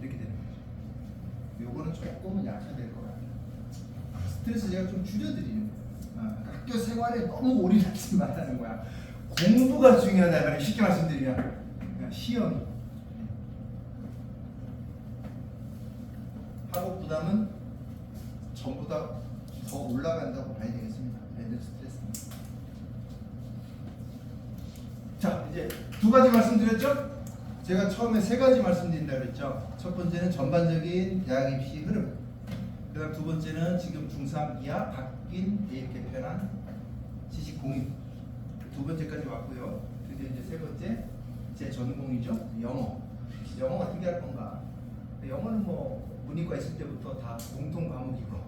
이렇게 되는 거죠. 요거는 조금은 약화될 것 같아요. 스트레스 제가 좀 줄여드리는 거예요. 학교 생활에 너무 올인하지 말라는 거야. 공부가 중요하다. 쉽게 말씀드리면 그냥 시험이. 학업 부담은 전부 다 더 올라간다고 봐야 되겠습니다. 애들 스트레스는. 이제 두 가지 말씀드렸죠? 제가 처음에 세 가지 말씀드린다 그랬죠? 첫 번째는 전반적인 대학 입시 흐름. 그다음 두 번째는 지금 중3 이하 바뀐 대입 개편한 지식 공유. 두 번째까지 왔고요. 드디어 이제 세 번째 제 전공이죠. 영어. 영어 어떻게 할 건가? 영어는 뭐 문이과 있을 때부터 다 공통 과목이고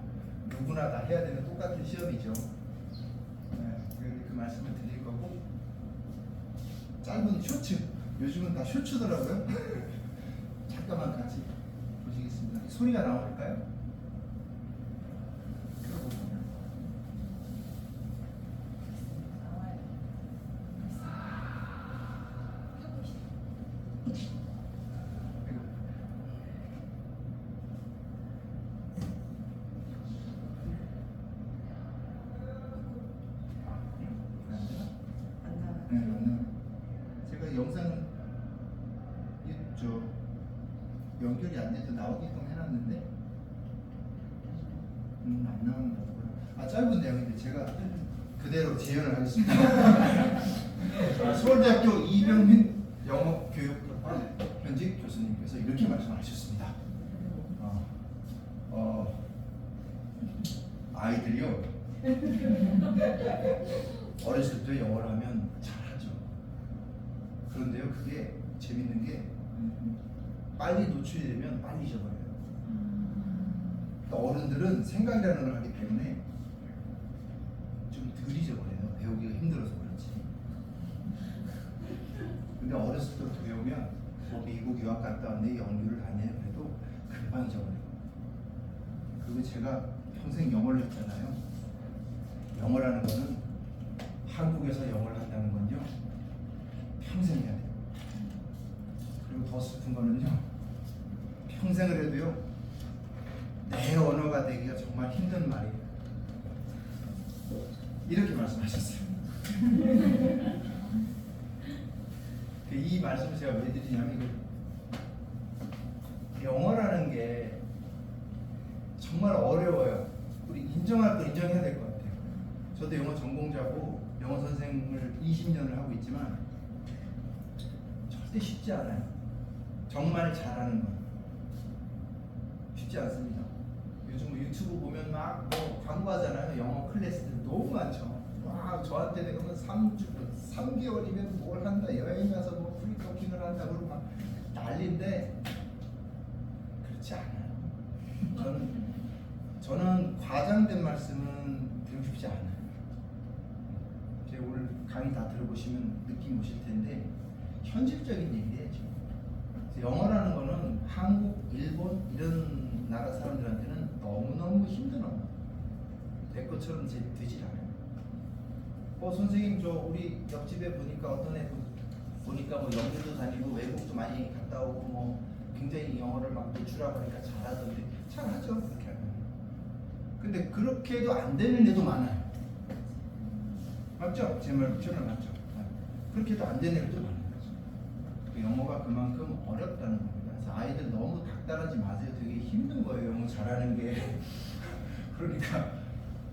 누구나 다 해야 되는 똑같은 시험이죠. 네, 그 말씀을 드릴 거고 짧은 쇼츠. 요즘은 다 쇼츠더라고요. 잠깐만 같이 보시겠습니다. 소리가 나올까요? 네, 맞나요? 제가 영상 연결이 안 돼도 나오게끔 해놨는데 안 나오는 거고요. 아 짧은 내용인데 제가 그대로 재연을 하겠습니다. 서울대학교 이병민 영어교육학과 현직 교수님께서 이렇게 말씀하셨습니다. 아이들이요 어렸을 때 영어를 하면 잘하죠. 그런데요 그게 재밌는 게 빨리 노출이 되면 빨리 잊어버려요. 그러니까 어른들은 생각이라는 걸 하기 때문에 좀 덜 잊어버려요. 배우기가 힘들어서 그렇지. 근데 어렸을 때부터 배우면 뭐 미국 유학 갔다 왔네 영유를 다녀 그래도 금방 잊어버려요. 그리고 제가 평생 영어를 했잖아요. 영어라는 거는 한국에서 영어를 한다는 건요 평생 해야 돼요. 그리고 더 슬픈 거는요 평생을 해도요 내 언어가 되기가 정말 힘든 말이에요. 이렇게 말씀하셨어요. 이 말씀을 제가 왜 드리냐면 영어라는 게 정말 어려워요. 우리 인정할 거 인정해야 될 것 같아요. 저도 영어 전공자고 영어 선생을 20년을 하고 있지만 절대 쉽지 않아요. 정말 잘하는 건 쉽지 않습니다. 요즘 뭐 유튜브 보면 막 뭐 광고하잖아요. 영어 클래스들 너무 많죠. 와 저한테 내가 뭐 3개월이면 뭘 한다 여행 가서 뭐 프리토킹을 한다 그러고 막 난리인데 그렇지 않아요. 저는 과장된 말씀은 드리고 싶지 않아요. 제가 오늘 강의 다 들어보시면 느낌 오실 텐데 현실적인 얘기예요. 영어라는 거는 한국, 일본 이런 나라 사람들한테는 너무너무 힘든 언어. 내 것처럼 되질 않아요. 선생님 저 우리 옆집에 보니까 어떤 애 보니까 뭐 영국도 다니고 외국도 많이 갔다 오고 뭐 굉장히 영어를 막 노출하고 하니까 잘하던데 잘하죠 그렇게 하면. 근데 그렇게 해도 안 되는 애도 많아요. 맞죠? 제 말 맞죠? 그렇게 해도 안 되는 애도 많아요. 영어가 그만큼 어렵다는 겁니다. 그래서 아이들 너무 닥달하지 마세요. 되게 힘든 거예요. 영어 잘하는 게. 그러니까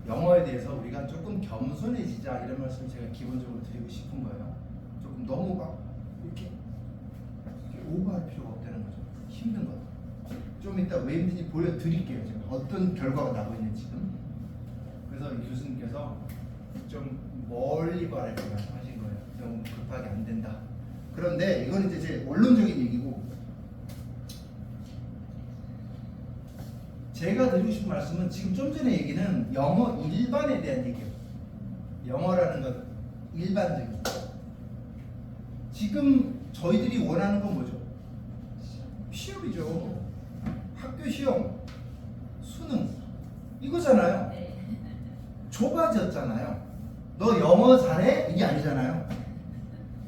영어에 대해서 우리가 조금 겸손해지자 이런 말씀 제가 기본적으로 드리고 싶은 거예요. 조금 너무 막 이렇게 오버할 필요가 없다는 거죠. 힘든 거. 좀 이따 왜 힘든지 보여드릴게요. 제가 어떤 결과가 나고 있는지 지금. 그래서 교수님께서 좀 멀리 바라게 말씀하신 거예요. 너무 급하게 안 된다. 그런데 이건 이제 제 원론적인 얘기고 제가 드리고 싶은 말씀은 지금 좀 전에 얘기는 영어 일반에 대한 얘기예요. 영어라는 건 일반적인. 지금 저희들이 원하는 건 뭐죠? 시험이죠. 학교 시험, 수능 이거잖아요. 좁아졌잖아요. 너 영어 잘해? 이게 아니잖아요.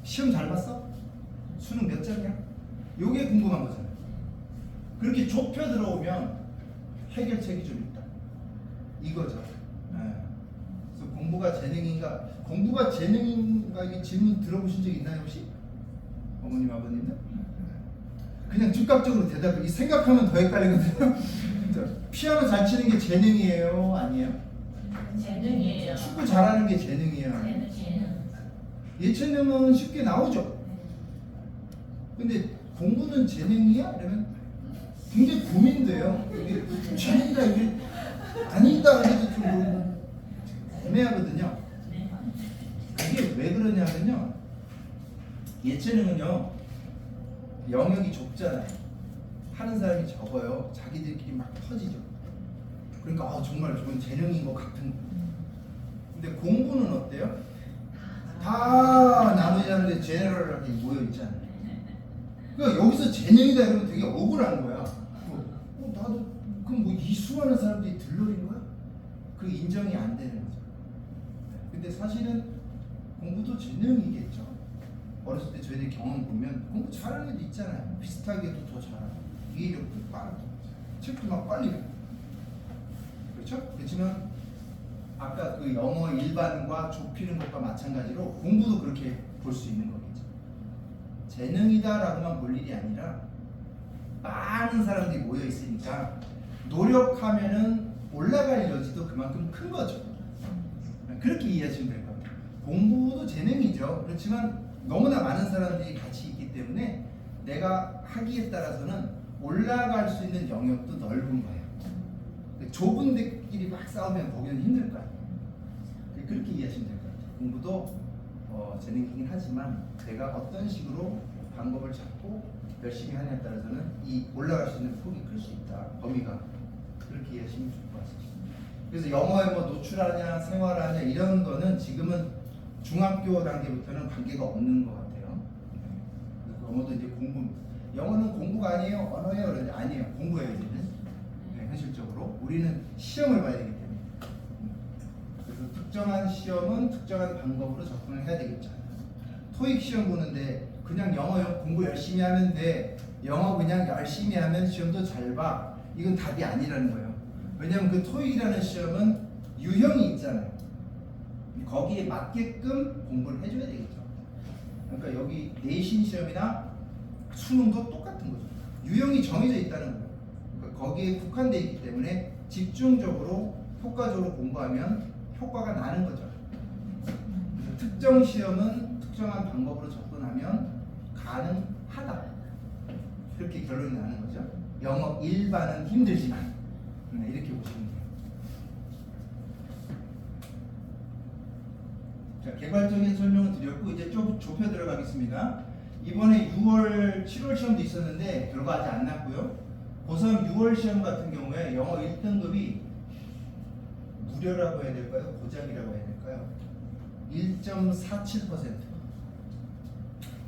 시험 잘 봤어? 수능 몇 점이야? 요게 궁금한 거잖아요. 그렇게 좁혀 들어오면 해결책이 좀 있다. 이거죠. 네. 그래서 공부가 재능인가 이게 질문 들어보신 적 있나요 혹시? 어머님 아버님들? 그냥 즉각적으로 대답을 생각하면 더 헷갈리거든요. 피아노 잘 치는 게 재능이에요? 아니에요? 재능이에요. 축구 잘하는 게 재능이에요? 재능. 예체능은 쉽게 나오죠. 근데 공부는 재능이야? 이러면 굉장히 고민돼요. 이게 재능이다 이게 아니다 그래도 좀 애매하거든요. 그게 왜 그러냐면요. 예체능은요 영역이 좁잖아요. 하는 사람이 적어요. 자기들끼리 막 터지죠. 그러니까 정말 저건 재능인 것 같은. 근데 공부는 어때요? 다 나누지 않는데 제너럴하게 모여 있잖아요. 그러니까 여기서 재능이다 이러면 되게 억울한 거야. 나도 그럼 뭐 이 수많은 사람들이 들러린 거야? 그 인정이 안 되는 거죠. 근데 사실은 공부도 재능이겠죠. 어렸을 때 저희들 경험 보면 공부 잘하는 애도 있잖아요. 비슷하게도 더 잘하고 이해력도 빠르고 책도 막 빨리 읽고. 그렇죠? 그렇지만 아까 그 영어 일반과 좁히는 것과 마찬가지로 공부도 그렇게 볼 수 있는 거겠죠. 재능이다라고만 볼 일이 아니라 많은 사람들이 모여 있으니까 노력하면은 올라갈 여지도 그만큼 큰 거죠. 그렇게 이해하시면 될 겁니다. 공부도 재능이죠. 그렇지만 너무나 많은 사람들이 같이 있기 때문에 내가 하기에 따라서는 올라갈 수 있는 영역도 넓은 거예요. 좁은 데끼리 막 싸우면 거기는 힘들 거 아니에요. 그렇게 이해하시면 될 것 같아요. 공부도 재능이긴 하지만 내가 어떤 식으로 방법을 찾고 열심히 하냐에 따라서는 이 올라갈 수 있는 폭이 클 수 있다. 범위가. 그렇게 이해하시면 좋을 것 같습니다. 그래서 영어에 뭐 노출하냐 생활하냐 이런 거는 지금은 중학교 단계부터는 관계가 없는 것 같아요. 영어도 이제 공부, 영어는 공부가 아니에요, 언어예요, 그런데 아니에요, 공부예요 이제는. 네, 현실적으로 우리는 시험을 봐야 되기 때문에. 그래서 특정한 시험은 특정한 방법으로 접근을 해야 되겠죠. 토익 시험 보는데 그냥 영어 공부 열심히 하면 돼, 영어 그냥 열심히 하면 시험도 잘 봐, 이건 답이 아니라는 거예요. 왜냐하면 그 토익이라는 시험은 유형이 있잖아요. 거기에 맞게끔 공부를 해줘야 되겠죠. 그러니까 여기 내신 시험이나 수능도 똑같은 거죠. 유형이 정해져 있다는 거예요. 그러니까 거기에 국한되어 있기 때문에 집중적으로 효과적으로 공부하면 효과가 나는 거죠. 그래서 특정 시험은 특정한 방법으로 접근하면 가능하다. 그렇게 결론이 나는 거죠. 영어 일반은 힘들지만 이렇게 보시면 돼요. 자, 개괄적인 설명을 드렸고 이제 좀 좁혀 들어가겠습니다. 이번에 6월, 7월 시험도 있었는데 결과 아직 안 났고요. 고3 6월 시험 같은 경우에 영어 1등급이 무료라고 해야 될까요? 고작이라고 해야 될까요? 1.47%.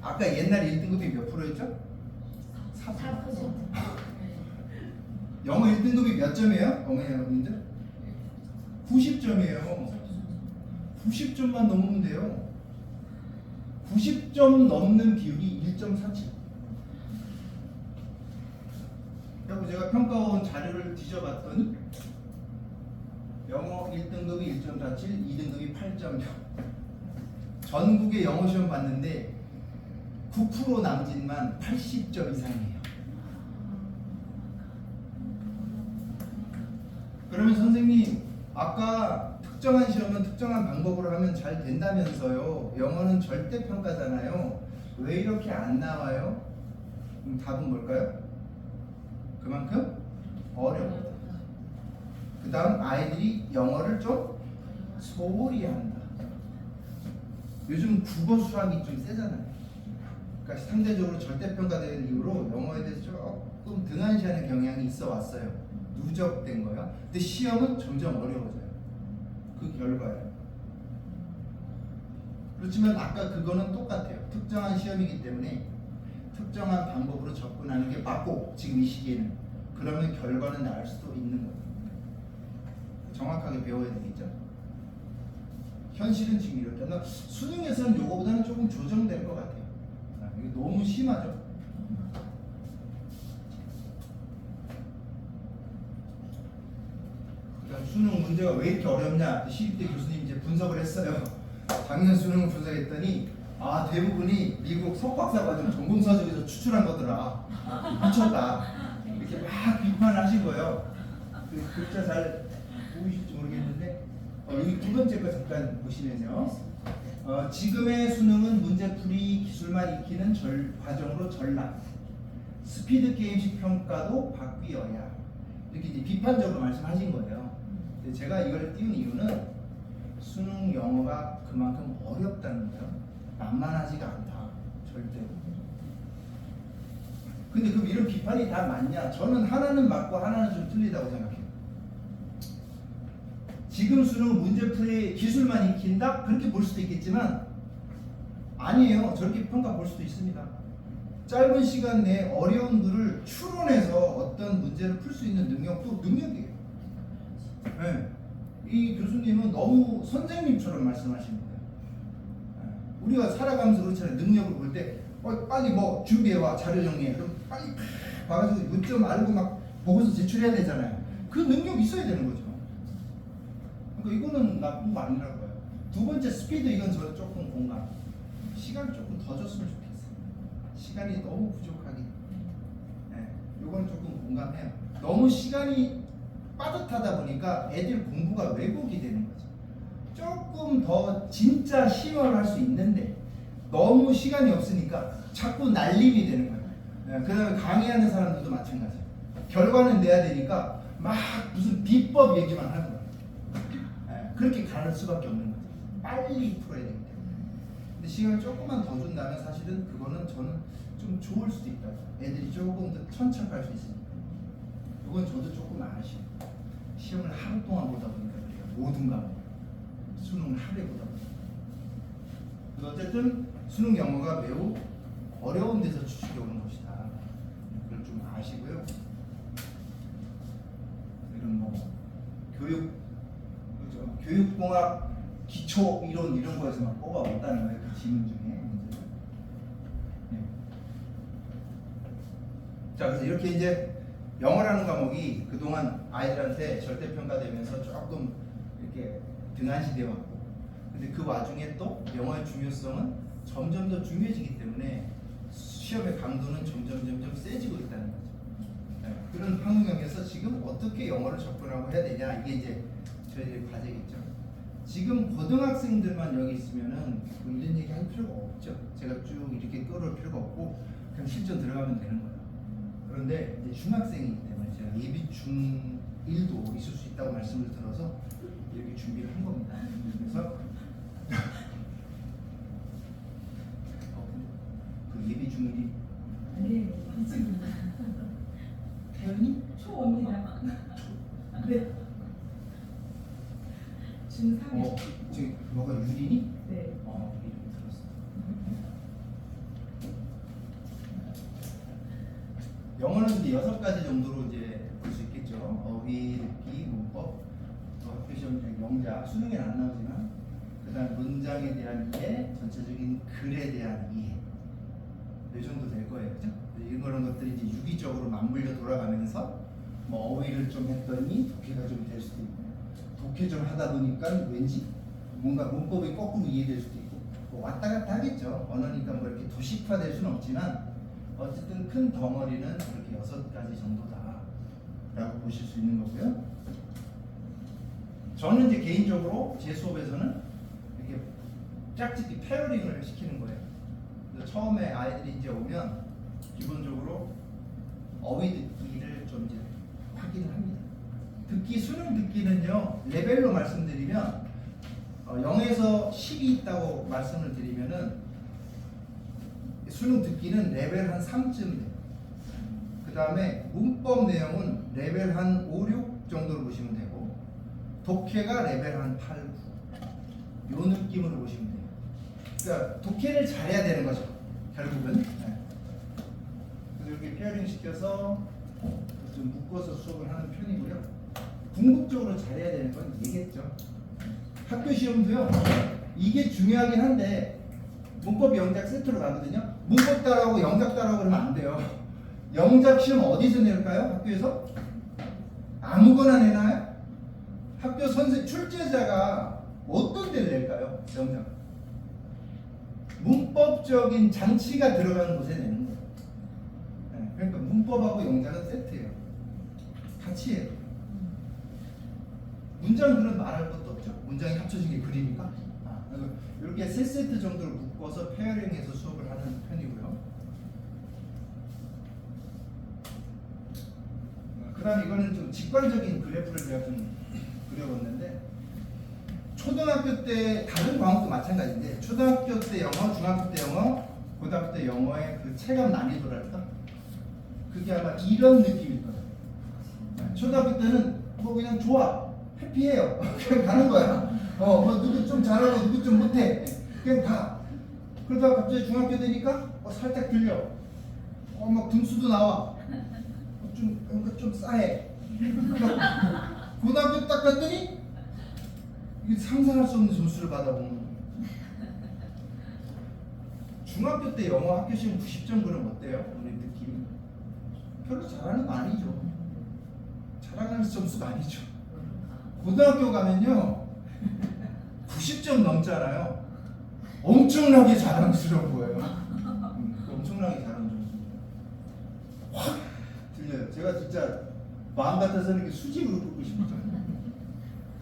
아까 옛날 1등급이 몇 프로였죠? 4%. 영어 1등급이 몇 점이에요? 어머니 여러분들? 90점이에요. 90점만 넘으면 돼요. 90점 넘는 비율이 1.47. 그리고 제가 평가원 자료를 뒤져봤더니 영어 1등급이 1.47, 2등급이 8.0. 전국의 영어 시험 봤는데 9% 남짓만 80점 이상이에요. 그러면 선생님 아까 특정한 시험은 특정한 방법으로 하면 잘 된다면서요. 영어는 절대평가잖아요. 왜 이렇게 안 나와요? 답은 뭘까요? 그만큼 어려워. 그 다음 아이들이 영어를 좀 소홀히 한다. 요즘 국어 수학이 좀 세잖아요. 그러니까 상대적으로 절대평가되는 이유로 영어에 대해서 조금 등한시하는 경향이 있어 왔어요. 누적된 거야. 근데 시험은 점점 어려워져요. 그 결과예요. 그렇지만 아까 그거는 똑같아요. 특정한 시험이기 때문에 특정한 방법으로 접근하는 게 맞고 지금 이 시기에는 그러면 결과는 나을 수도 있는 거예요. 정확하게 배워야 되겠죠. 현실은 지금 이렇게. 그러니까 수능에서는 요거보다는 조금 조정될 것 같아요. 이게 너무 심하죠. 그러니까 수능 문제가 왜 이렇게 어렵냐? 시립대 교수님 이제 분석을 했어요. 작년 수능을 분석했더니 대부분이 미국 석박사 과정 전공서적에서 추출한 거더라. 미쳤다. 이렇게 막 비판을 하신 거예요. 그 글자 잘 보이실지 모르겠는데 여기 두 번째 거 잠깐 보시면요. 지금의 수능은 문제풀이 기술만 익히는 과정으로 전락. 스피드 게임식 평가도 바뀌어야. 이렇게 이제 비판적으로 말씀하신 거예요. 근데 제가 이걸 띄운 이유는 수능 영어가 그만큼 어렵다는 거예요. 만만하지가 않다. 절대로. 근데 그럼 이런 비판이 다 맞냐? 저는 하나는 맞고 하나는 좀 틀리다고 생각해요. 지금 수능 문제풀이 기술만 익힌다? 그렇게 볼 수도 있겠지만 아니에요. 저렇게 평가 볼 수도 있습니다. 짧은 시간 내에 어려운 글을 추론해서 어떤 문제를 풀 수 있는 능력도 능력이에요. 네. 이 교수님은 너무 선생님처럼 말씀하시는 거예요. 네. 우리가 살아가면서 그렇잖아요. 능력을 볼 때 빨리 뭐 준비해와 자료 정리해. 그럼 빨리 봐가지고 요점 알고 막 보고서 제출해야 되잖아요. 그 능력 있어야 되는 거죠. 그러니까 이거는 나쁜 거 아니라고 봐요. 두 번째 스피드 이건 저 조금 공감. 시간 조금 더 줬으면 좋겠어요. 시간이 너무 부족하기. 네, 이건 조금 공감해요. 너무 시간이 빠듯하다 보니까 애들 공부가 왜곡이 되는 거죠. 조금 더 진짜 시험을 할 수 있는데 너무 시간이 없으니까 자꾸 날림이 되는 거예요. 네, 그다음에 강의하는 사람들도 마찬가지예요. 결과는 내야 되니까 막 무슨 비법 얘기만 하는 거예요. 네, 그렇게 가는 수밖에 없는 거죠. 빨리 풀어야 되기 때문에. 근데 시간을 조금만 더 준다면 사실은 그거는 저는 좀 좋을 수도 있다. 애들이 조금 더 천착할 수 있으니까. 이건 저도 조금 아쉬워요. 시험을 하루 동안 보다 보니까 그래요. 모든 과목 수능을 하루에 보다 보니까. 어쨌든 수능 영어가 매우 어려운 데서 추측해 오는 것이다. 그걸 좀 아시고요. 이런 뭐 교육공학 기초 이론 이런 거에서만 뽑아왔다는 거예요. 그 지문 중에 문제를. 네. 자, 그래서 이렇게 이제 영어라는 과목이 그동안 아이들한테 절대평가되면서 조금 이렇게 등한시되어 왔고, 근데 그 와중에 또 영어의 중요성은 점점 더 중요해지기 때문에 시험의 강도는 점점 세지고 있다는 거죠. 네. 그런 환경에서 지금 어떻게 영어를 접근하고 해야 되냐, 이게 이제 저희들의 과제겠죠. 지금 고등학생들만 여기 있으면은 뭐 이런 얘기 할 필요가 없죠. 제가 쭉 이렇게 끌어올 필요가 없고 그냥 실전 들어가면 되는 거예요. 그런데 이제 중학생이기 때문에 제가 예비 중1도 있을 수 있다고 말씀을 들어서 이렇게 준비를 한 겁니다. 그래서 그 예비 중1이 네, 지금 태연이? 초입니다. 네. 중3이요. 지금 뭐가 유린이? 네. 이렇게 들었어. 영어는 이제 6가지 정도로 이제 볼 수 있겠죠. 어휘, 듣기, 문법, 또 학교 시험 영작, 수능에는 안 나오지만, 그다음 문장에 대한 이해, 전체적인 글에 대한 이해, 이 정도 될 거예요, 그죠? 이런 것들이 이제 유기적으로 맞물려 돌아가면서 뭐 어휘를 좀 했더니 독해가 좀 될 수도 있고, 독해 좀 하다 보니까 왠지 뭔가 문법이 거꾸로 이해될 수도 있고, 뭐 왔다 갔다 하겠죠. 언어니까 뭐 이렇게 도식화될 수는 없지만 어쨌든 큰 덩어리는 이렇게 6가지 정도다라고 보실 수 있는 거고요. 저는 이제 개인적으로 제 수업에서는 이렇게 짝짓기 페어링을 시키는 거예요. 그래서 처음에 아이들이 이제 오면 기본적으로 어휘 듣기를 좀 이제 확인을 합니다. 듣기, 수능 듣기는요, 레벨로 말씀드리면 0에서 10이 있다고 말씀을 드리면은 수능 듣기는 레벨 한 3쯤 돼요. 그 다음에 문법 내용은 레벨 한 5, 6 정도로 보시면 되고, 독해가 레벨 한 8, 9 요 느낌으로 보시면 돼요. 그러니까 독해를 잘해야 되는 거죠, 결국은. 네. 그래서 이렇게 페어링 시켜서 좀 묶어서 수업을 하는 편이고요. 궁극적으로 잘해야 되는 건 얘겠죠. 학교 시험도요, 이게 중요하긴 한데 문법 영작 세트로 가거든요. 문법 따라하고 영작 따라하고 그러면 안 돼요. 영작 시험 어디서 낼까요? 학교에서? 아무거나 내나요? 학교 출제자가 어떤 데를 낼까요? 영작. 문법적인 장치가 들어가는 곳에 내는 거예요. 네, 그러니까 문법하고 영작은 세트예요. 같이 해요. 문장들은 말할 것도 없죠. 문장이 합쳐진 게 글이니까. 그래서 이렇게 3세트 정도를 묶어서 페어링해서 수업을 하는 편이고요. 그 다음에 이거는 좀 직관적인 그래프를 제가 좀 그려봤는데, 초등학교 때 다른 과목도 마찬가지인데, 초등학교 때 영어, 중학교 때 영어, 고등학교 때 영어의 그 체감 난이도랄까? 그게 아마 이런 느낌일 거예요. 초등학교 때는 뭐 그냥 좋아, 해피해요. 그냥 가는 거야. 뭐 누구 좀 잘하고 누구 좀 못해, 그냥 가. 그러다가 갑자기 중학교 되니까 살짝 들려. 막 등수도 나와. 좀 싸해. 고등학교 딱 갔더니 이게 상상할 수 없는 점수를 받아보는 거예요. 중학교 때 영어 학교 시험 90점 그럼 어때요? 우리 느낌이 별로 잘하는 거 아니죠. 자랑할 점수가 아니죠. 고등학교 가면요 90점 넘잖아요. 엄청나게 자랑스러운 거예요. 엄청나게 자랑 점수입니다. 확 들려요. 제가 진짜 마음 같아서는 이렇게 수직으로 긋고 싶죠.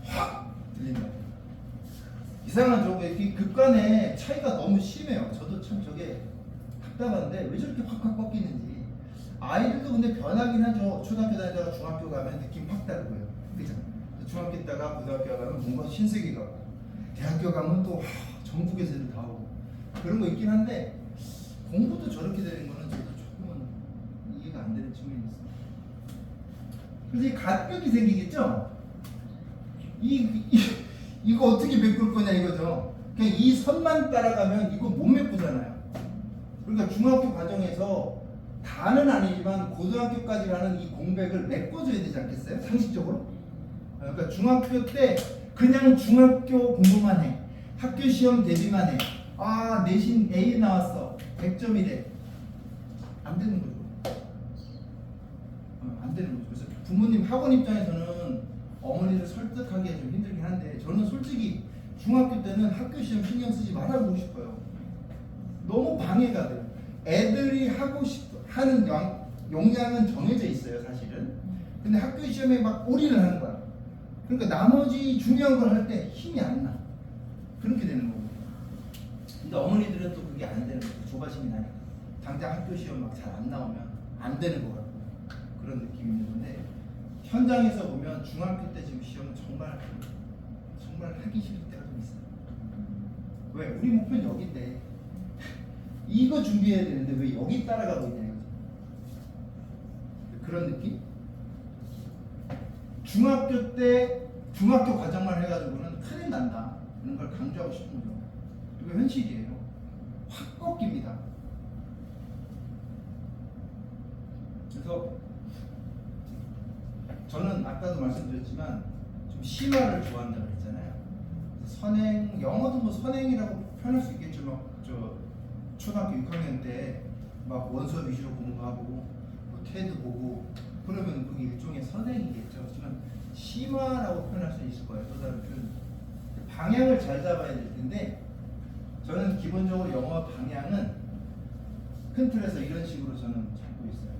확 들린다. 이상한 저거 이 극간의 차이가 너무 심해요. 저도 참 저게 답답한데 왜 저렇게 확확 꺾이는지. 아이들도 근데 변하긴 하죠. 초등학교 다니다가 중학교 가면 느낌 확 다르고요. 그죠? 중학교 있다가 고등학교 가면 뭔가 신세계 같고, 대학교 가면 또 전국에서 애들 다 오고 그런 거 있긴 한데, 공부도 저렇게 되는 거는 저도 조금은 이해가 안 되는 측면이 있어요. 그래서 이 가격이 생기겠죠? 이거 어떻게 메꿀 거냐 이거죠. 그냥 이 선만 따라가면 이거 못 메꾸잖아요. 그러니까 중학교 과정에서 다는 아니지만 고등학교까지 가는 이 공백을 메꿔줘야 되지 않겠어요? 상식적으로. 그러니까 중학교 때 그냥 중학교 공부만 해. 학교 시험 대비만 해. 아 내신 A 나왔어. 100점이래. 안 되는 거죠. 안 되는 거죠. 그래서 부모님 학원 입장에서는 어머니를 설득하기가 좀 힘들긴 한데, 저는 솔직히 중학교 때는 학교 시험 신경 쓰지 말아보고 싶어요. 너무 방해가 돼요. 애들이 하는 용량은 정해져 있어요, 사실은. 근데 학교 시험에 막 올인을 하는 거야. 그러니까 나머지 중요한 걸 할 때 힘이 안 나. 그렇게 되는 거고. 근데 어머니들은 또 그게 안 되는 거죠. 조바심이 나니까. 당장 학교 시험 막 잘 안 나오면 안 되는 것 같고 그런 느낌이 있는 건데, 현장에서 보면 중학교 때 지금 시험은 정말 하기 싫을 때가 좀 있어요. 왜? 우리 목표는 여기인데 이거 준비해야 되는데 왜 여기 따라가고 있냐 이거죠. 그런 느낌? 중학교 때 중학교 과정만 해가지고는 큰일 난다 이런 걸 강조하고 싶은 거죠. 이거 현실이에요. 확 꺾입니다. 그래서 저는 아까도 말씀드렸지만 좀 심화를 좋아한다고 했잖아요. 선행, 영어도 뭐 선행이라고 표현할 수 있겠죠. 저 초등학교 6학년 때 막 원서 위주로 공부하고 뭐 테드 보고 그러면 그게 일종의 선행이겠죠. 하지만 심화라고 표현할 수 있을 거예요. 또 다른 표현. 방향을 잘 잡아야 될 텐데, 저는 기본적으로 영어 방향은 큰 틀에서 이런 식으로 저는 잡고 있어요.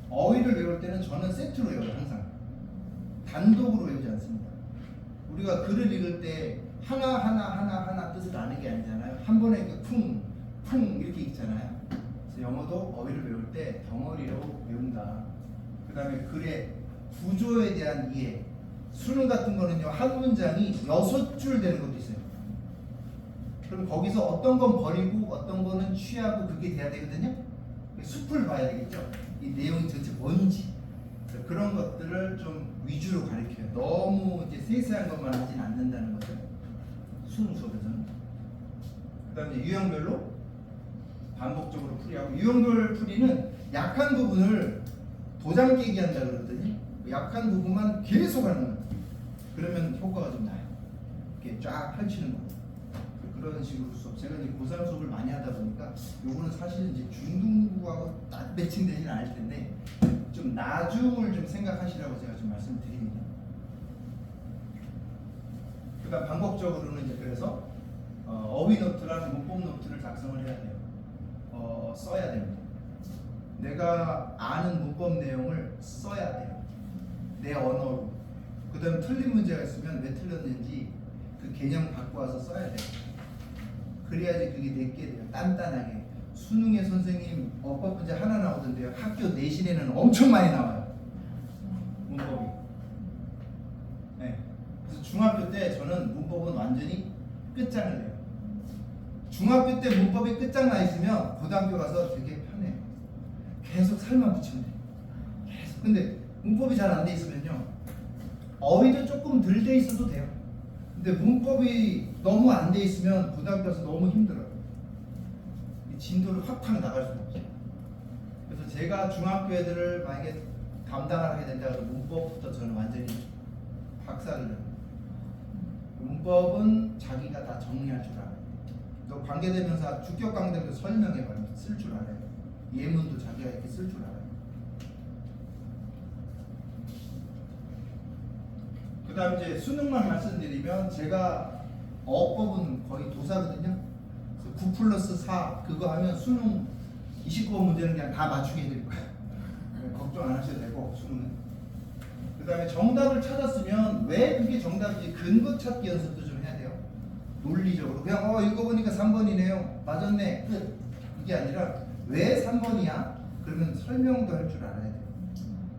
어휘를 외울 때는 저는 세트로 외워요. 항상 단독으로 외우지 않습니다. 우리가 글을 읽을 때 하나 뜻을 아는 게 아니잖아요. 한 번에 풍 이렇게 읽잖아요. 그래서 영어도 어휘를 외울 때 덩어리로 외운다. 그 다음에 글의 구조에 대한 이해. 수능 같은 거는요, 한 문장이 6줄 되는 것도 있어요. 그럼 거기서 어떤 건 버리고 어떤 거는 취하고 그게 돼야 되거든요. 숲을 봐야 되겠죠. 이 내용이 전체 뭔지. 그런 것들을 좀 위주로 가르쳐요. 너무 이제 세세한 것만 하진 않는다는 거죠. 수능 수업에서는. 그 다음에 유형별로 반복적으로 풀이하고, 유형별 풀이는 약한 부분을 도장 깨기 한다 그러거든요. 약한 부분만 계속 하는 거예요. 그러면 효과가 좀 나요. 이렇게 쫙 펼치는 거. 그런 식으로 수업. 제가 이제 고3 수업을 많이 하다 보니까 요거는 사실은 이제 중등부하고 딱 매칭되지는 않을 텐데, 좀 나중을 좀 생각하시라고 제가 좀 말씀드립니다. 그러니까 반복적으로는 이제 그래서 어휘 노트랑 문법 노트를 작성을 해야 돼요. 써야 됩니다. 내가 아는 문법 내용을 써야 돼요. 내 언어로. 그 다음 틀린 문제가 있으면 왜 틀렸는지 그 개념 갖고 와서 써야 돼요. 그래야지 그게 내게 돼요. 단단하게. 수능에 선생님 어법 문제 하나 나오던데요. 학교 내신에는 엄청 많이 나와요. 문법이. 네. 그래서 중학교 때 저는 문법은 완전히 끝장을 내요. 중학교 때 문법이 끝장나 있으면 고등학교 가서 되게 편해요. 계속 살만 붙이면 돼요. 계속. 근데 문법이 잘 안 돼 있으면요. 어휘도 조금 덜 돼 있어도 돼요. 근데 문법이 너무 안 돼 있으면 고등학교 가서 너무 힘들어요. 이 진도를 확 나갈 수가 없어요. 그래서 제가 중학교 애들을 만약에 담당을 하게 된다 그러면 문법부터 저는 완전히 박살을 내요. 문법은 자기가 다 정리할 줄 알아요. 또 관계대명사, 주격 관계대명사 설명에 쓸 줄 알아요. 예문도 자기가 이렇게 쓸 줄 알아요. 그 다음 이제 수능만 말씀드리면 제가 어법은 거의 도사거든요. 그래서 9+4 그거 하면 수능 29번 문제는 그냥 다 맞추게 해드릴 거예요. 걱정 안 하셔도 되고 수능은. 그 다음에 정답을 찾았으면 왜 그게 정답인지 근거 찾기 연습도 좀 해야 돼요. 논리적으로 그냥 읽어보니까 3번이네요. 맞았네. 끝. 이게 아니라 왜 3번이야? 그러면 설명도 할 줄 알아야 돼요.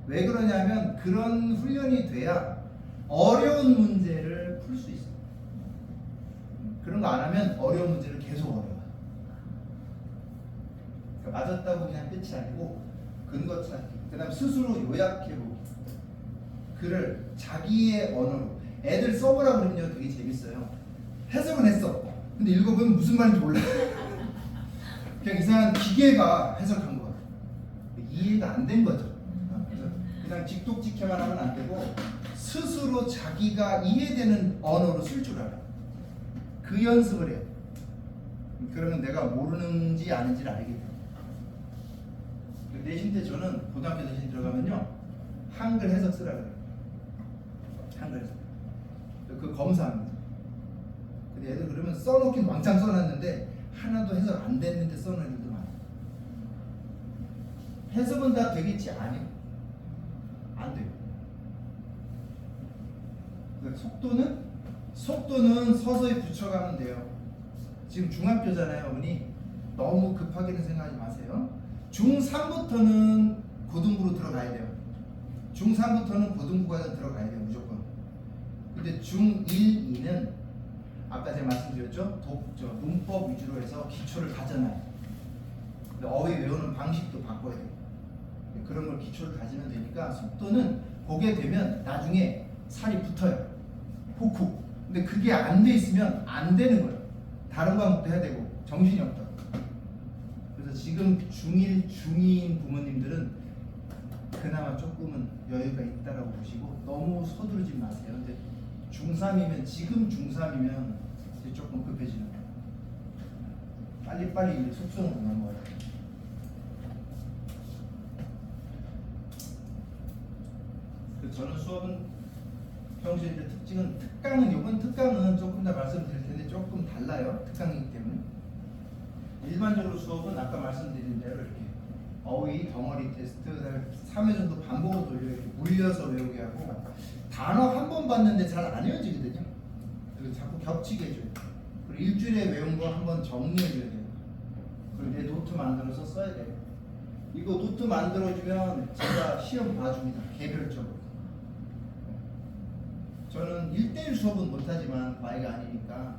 왜 그러냐면 그런 훈련이 돼야 어려운 문제를 풀 수 있어요. 그런 거 안 하면 어려운 문제를 계속 어려워요. 그러니까 맞았다고 그냥 끝이 아니고 근거 찾기. 그 다음 스스로 요약해보기. 글을 자기의 언어로 애들 써보라고 그러면 되게 재밌어요. 해석은 했어. 근데 읽어보면 무슨 말인지 몰라. 그냥 이상한 기계가 해석한 것 같아. 이해가 안 된 거죠. 그래서 그냥 직독직해만 하면 안 되고 스스로 자기가 이해되는 언어로 쓸 줄 알아. 그 연습을 해요. 그러면 내가 모르는지 아는지를 알게 돼요. 내신 때 저는 고등학교 내신 들어가면요 한글 해석 쓰라 그래요. 한글 해석. 그 검사합니다. 근데 애들 그러면 써놓긴 왕창 써놨는데 하나도 해석 안 됐는데 써놓은 애들도 많아요. 해석은 다 되겠지? 아니요. 안 돼요. 속도는 서서히 붙여가면 돼요. 지금 중학교잖아요, 어머니. 너무 급하게는 생각하지 마세요. 중3부터는 고등부로 들어가야 돼요. 중3부터는 고등부가 들어가야 돼요, 무조건. 근데 중1, 2는 아까 제가 말씀드렸죠? 문법 위주로 해서 기초를 다져놔요. 어휘 외우는 방식도 바꿔야 돼요. 그런 걸 기초를 다지면 되니까 속도는 보게 되면 나중에 살이 붙어요. 훅훅. 근데 그게 안 돼 있으면 안 되는 거예요. 다른 과목도 해야 되고 정신이 없다. 그래서 지금 중1, 중2인 부모님들은 그나마 조금은 여유가 있다라고 보시고 너무 서두르지 마세요. 근데 중3이면 지금 중3이면 이제 조금 급해지는 거예요. 빨리빨리 이제 속성으로 넘어가요. 저는 수업은 평소에 이제 특징은 이번 특강은 조금 더 말씀드릴 텐데 조금 달라요. 특강이기 때문에. 일반적으로 수업은 아까 말씀드린 대로 이렇게 어휘, 덩어리 테스트, 3회 정도 반복으로 돌려 이렇게 물려서 외우게 하고 단어 한 번 봤는데 잘 안 외워지거든요. 그리고 자꾸 겹치게 해줘요. 그리고 일주일에 외운 거 한 번 정리해줘야 돼요. 그리고 내 노트 만들어서 써야 돼요. 이거 노트 만들어주면 제가 시험 봐줍니다. 개별적으로. 저는 1대1 수업은 못하지만 과외가 아니니까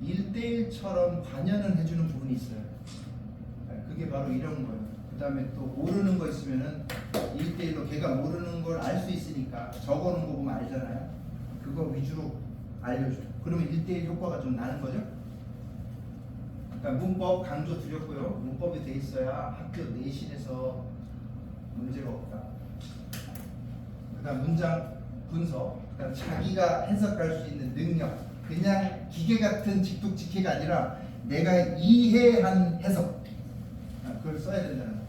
1대1처럼 관여는 해주는 부분이 있어요. 그게 바로 이런 거예요. 그 다음에 또 모르는 거 있으면은 1대1로 걔가 모르는 걸 알 수 있으니까 적어놓은 거 보면 알잖아요. 그거 위주로 알려줘요. 그러면 1대1 효과가 좀 나는 거죠. 그러니까 문법 강조 드렸고요. 문법이 돼 있어야 학교 내신에서 문제가 없다. 그 다음 문장 분석, 그다음 자기가 해석할 수 있는 능력, 그냥 기계 같은 직독직해가 아니라 내가 이해한 해석, 그걸 써야 된다는 거예요.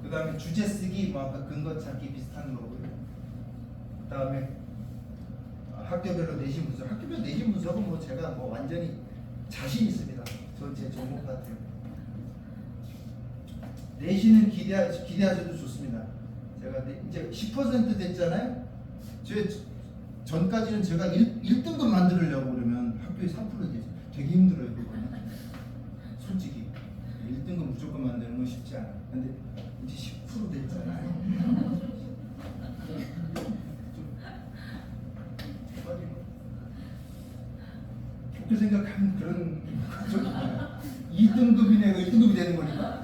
그 다음에 주제 쓰기, 뭐 아까 근거 찾기 비슷한 거고요. 그 다음에 학교별로 내신 분석, 학교별 내신 분석은 뭐 제가 뭐 완전히 자신 있습니다. 전 제 전공 같아요. 내신은 기대하셔도 좋습니다. 제가 이제 10% 됐잖아요. 전까지는 제가 1등급 만들려고 그러면 학교에 3% 되죠. 되게 힘들어요 그거는. 솔직히 1등급 무조건 만드는 건 쉽지 않아. 근데 이제 10% 됐잖아요. 좋게 생각하면 그런 2등급이네 1등급이 되는 거니까.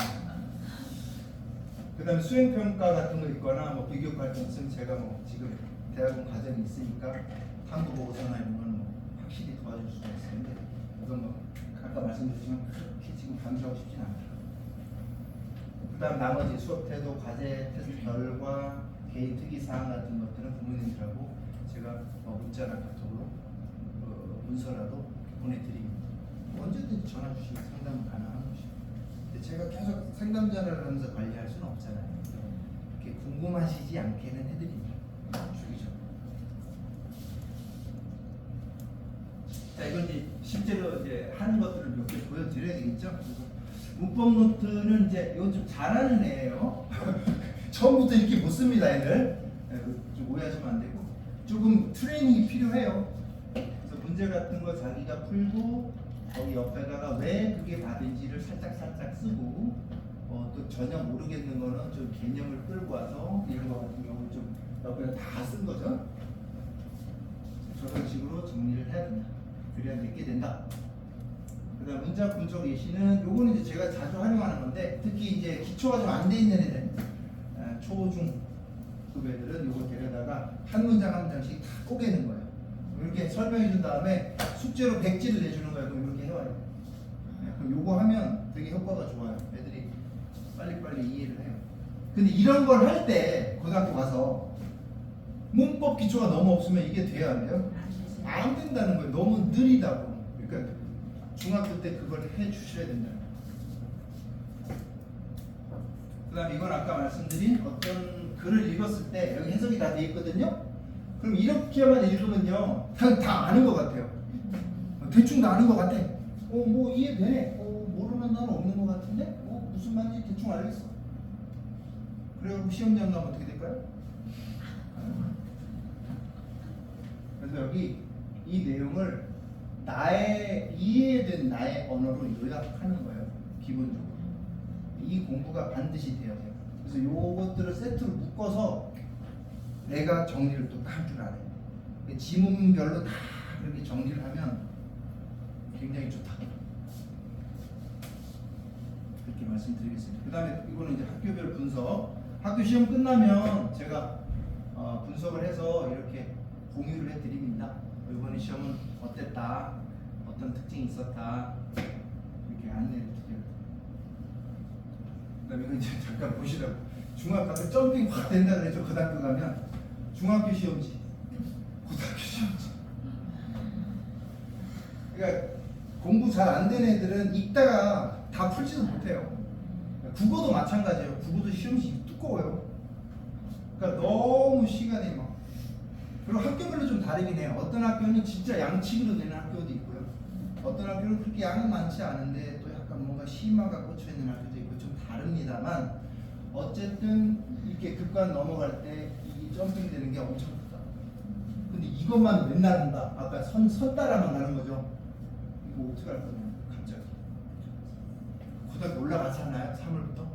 그 다음에 수행평가 같은 거 있거나 뭐 비교과 있으면 제가 뭐 지금 대학원 과정이 있으니까 탐구 보고서나 이런 거는 뭐 확실히 도와줄 수가 있었는데 이건 뭐 아까 말씀드렸지만 그렇게 지금 강조하고 싶진 않더라고요. 그 다음 나머지 수업 태도, 과제, 테스트 결과, 개인 특이사항 같은 것들은 부모님들하고 제가 문자나 카톡으로 문서라도 보내드립니다. 언제든지 전화 주시면 상담은 가능한 것이고. 근데 제가 계속 상담자를 하면서 관리할 수는 없잖아요. 이렇게 궁금하시지 않게는 해드립니다. 주기적으로. 자, 이건 이제 실제로 이제 하는 것들을 몇 개 보여드려야 되겠죠. 그래서 문법 노트는 이제 이건 좀 잘하는 애예요. 처음부터 이렇게 못 씁니다, 애들. 좀 오해하시면 안 되고 조금 트레이닝이 필요해요. 그래서 문제 같은 거 자기가 풀고 거기 옆에다가 왜 그게 답인지를 살짝 쓰고 또 전혀 모르겠는 거는 좀 개념을 끌고 와서 이런 거 같은 경우는 좀 옆에다 다 쓴 거죠. 저런 식으로 정리를 해야 된다. 그래야 내게 된다. 그다음 문장 분석 예시는 요거는 이제 제가 자주 활용하는 건데 특히 이제 기초가 좀 안 돼 있는 애들 초중급 애들은 요거 데려다가 한 문장 한 문장씩 다 꼬개는 거예요. 이렇게 설명해 준 다음에 숙제로 백지를 내주는 거예요. 그럼 이렇게 해와요. 그럼 요거 하면 되게 효과가 좋아요. 애들이 빨리빨리 이해를 해요. 근데 이런 걸 할 때 고등학교 가서 문법 기초가 너무 없으면 이게 돼야 안 돼요? 안 된다는 거예요. 너무 느리다고. 그러니까 중학교 때 그걸 해 주셔야 된다는 거예요. 그 다음 이건 아까 말씀드린 어떤 글을 읽었을 때 여기 해석이 다 돼 있거든요. 그럼 이렇게만 읽으면요 다 아는 것 같아요. 대충 다 아는 것 같아. 뭐 이해되네. 모르는 단어 없는 것 같은데 무슨 말인지 대충 알겠어. 그래갖고 시험장 나면 어떻게 될까요? 그래서 여기 이 내용을 이해된 나의 언어로 요약하는 거예요. 기본적으로 이 공부가 반드시 돼야 돼요. 그래서 요것들을 세트로 묶어서 내가 정리를 또 할 줄 알아요. 지문별로 다 그렇게 정리를 하면 굉장히 좋다. 그렇게 말씀드리겠습니다. 그 다음에 이거는 이제 학교별 분석. 학교 시험 끝나면 제가 분석을 해서 이렇게 공유를 해드립니다. 이번에 시험은 어땠다, 어떤 특징이 있었다 이렇게 안내를 드려요. 그 다음에 이거 이제 잠깐 보시라고. 중학교 가서 점핑 확 된다 그랬죠. 고등학교 가면 중학교 시험지, 고등학교 시험지. 그러니까 공부 잘 안 되는 애들은 읽다가 다 풀지도 못해요. 국어도 마찬가지예요. 국어도 시험지 두꺼워요. 그러니까 너무 시간이 막. 그리고 학교별로 좀 다르긴 해요. 어떤 학교는 진짜 양식으로 되는 학교도 있고요. 어떤 학교는 그렇게 양은 많지 않은데 또 약간 뭔가 심화가 꽂혀 있는 학교도 있고 좀 다릅니다만 어쨌든 이렇게 급관 넘어갈 때 이 점핑 되는 게 엄청 크다. 근데 이것만 맨날 한다. 아까 선 따라만 가는 거죠. 이거 어떻게 할 거냐 갑자기. 고등학교 올라가잖아요. 3월부터.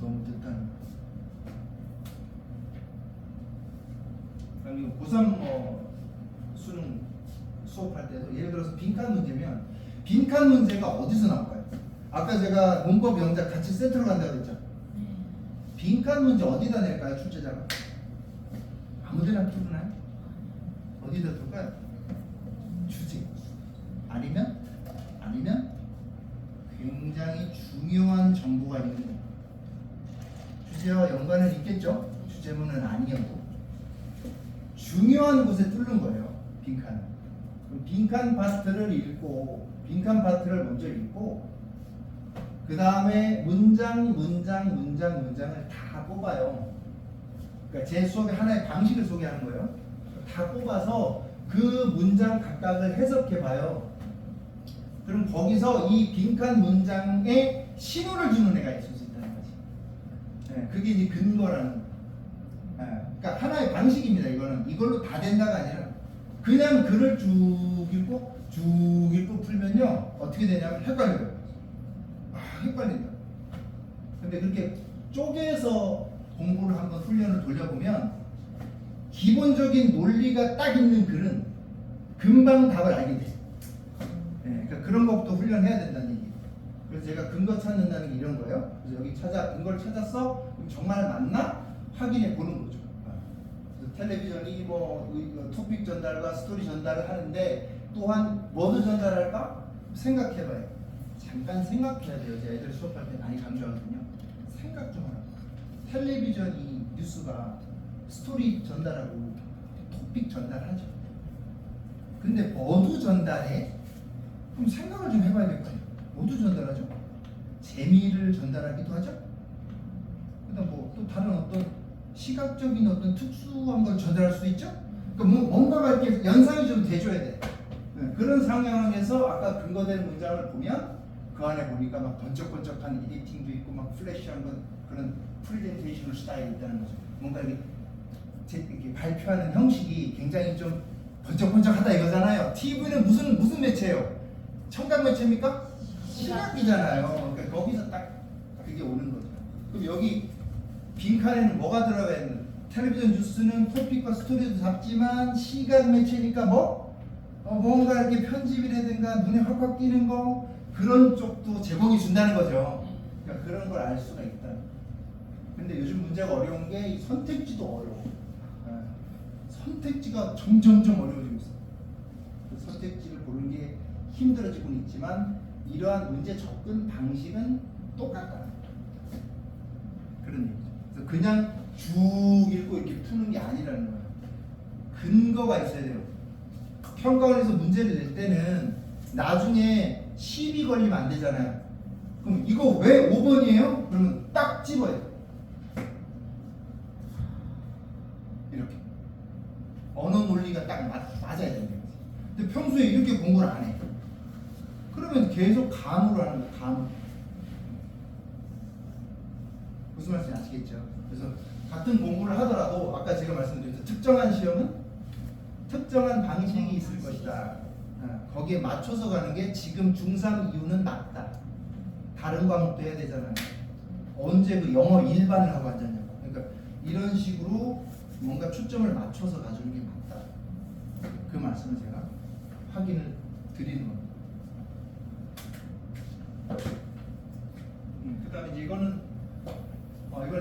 너무 늦다는 거. 그다음에 고3 수능 수업할 때도 예를 들어서 빈칸 문제면 빈칸 문제가 어디서 나올까요? 아까 제가 문법 영작 같이 세트로 간다고 그랬죠? 빈칸 문제 어디다 낼까요? 출제자가? 아무데나 풀나요? 어디다 둘까요? 주제 아니면 굉장히 중요한 정보가 있는 거. 주제와 연관은 있겠죠? 주제문은 아니어도 중요한 곳에 뚫는 거예요. 빈칸. 그럼 빈칸 파트를 읽고 빈칸 파트를 먼저 읽고 그 다음에 문장을 다 뽑아요. 그러니까 제 수업의 하나의 방식을 소개하는 거예요. 다 뽑아서 그 문장 각각을 해석해 봐요. 그럼 거기서 이 빈칸 문장에 신호를 주는 애가 있을 수 있다는 거지. 네, 그게 이제 근거라는 거예요. 그러니까 하나의 방식입니다. 이거는 이걸로 다 된다가 아니라 그냥 글을 쭉 읽고 쭉 읽고 풀면요 어떻게 되냐면 헷갈려요. 헷갈린다. 근데 그렇게 쪼개서 공부를 한번 훈련을 돌려보면 기본적인 논리가 딱 있는 글은 금방 답을 알게 돼요. 그러니까 그런 것부터 훈련해야 된다는 얘기. 그래서 제가 근거 찾는다는 게 이런 거예요. 그래서 여기 근거를 찾았어? 그럼 정말 맞나? 확인해 보는 거죠. 그래서 텔레비전이 뭐 토픽 전달과 스토리 전달을 하는데 또한 뭐도 전달할까? 생각해봐요. 잠깐 생각해야 돼요. 제가 애들 수업할 때 많이 강조하거든요. 생각 좀 하라고. 텔레비전이 뉴스가 스토리 전달하고 토픽 전달하죠. 근데 뭐도 전달해? 그럼 생각을 좀 해봐야 될 거 아니에요. 뭐도 전달하죠? 재미를 전달하기도 하죠. 그다음 뭐 또 다른 어떤 시각적인 어떤 특수한 걸 전달할 수 있죠. 그러니까 뭔가가 이렇게 연상이 좀 돼줘야 돼. 그런 상황에서 아까 근거된 문장을 보면 그 안에 보니까 막 번쩍번쩍한 에디팅도 있고 막 플래시한 그런 프레젠테이션 스타일이 있다는 거죠. 뭔가 이렇게 발표하는 형식이 굉장히 좀 번쩍번쩍하다 이거잖아요. TV는 무슨 매체예요? 청각 매체입니까? 시각이잖아요. 그러니까 거기서 딱 그게 오는 거죠. 그럼 여기 빈칸에는 뭐가 들어가 있는? 텔레비전 뉴스는 토픽과 스토리도 잡지만 시각 매체니까 뭔가 이렇게 편집이라든가 눈에 확확 띄는 거 그런 쪽도 제공해 준다는 거죠. 그러니까 그런 걸 알 수가 있다. 근데 요즘 문제가 어려운 게 이 선택지도 어려워. 선택지가 점점점 어려워지고 있어. 그 선택지를 고르는 게 힘들어지고 있지만 이러한 문제 접근 방식은 똑같다. 그런 얘기죠. 그래서 그냥 쭉 읽고 이렇게 푸는 게 아니라는 거예요. 근거가 있어야 돼요. 평가원에서 문제를 낼 때는 나중에 시비 걸리면 안 되잖아요. 그럼 이거 왜 5번이에요? 그러면 딱 집어요. 이렇게. 언어 논리가 딱 맞아야 되는 거지. 근데 평소에 이렇게 공부를 안 해. 그러면 계속 감으로 하는 거야. 감. 무슨 말인지 아시겠죠? 그래서 같은 공부를 하더라도 아까 제가 말씀드렸죠. 특정한 시험은 특정한 방식이 있을 것이다. 거기에 맞춰서 가는 게 지금 중3 이후는 맞다. 다른 과목도 해야 되잖아요. 언제 그 영어 일반을 하고 앉았냐고. 그러니까 이런 식으로 뭔가 초점을 맞춰서 가주는 게 맞다. 그 말씀을 제가 확인을 드리는 겁니다. 그 다음에 이제 이거는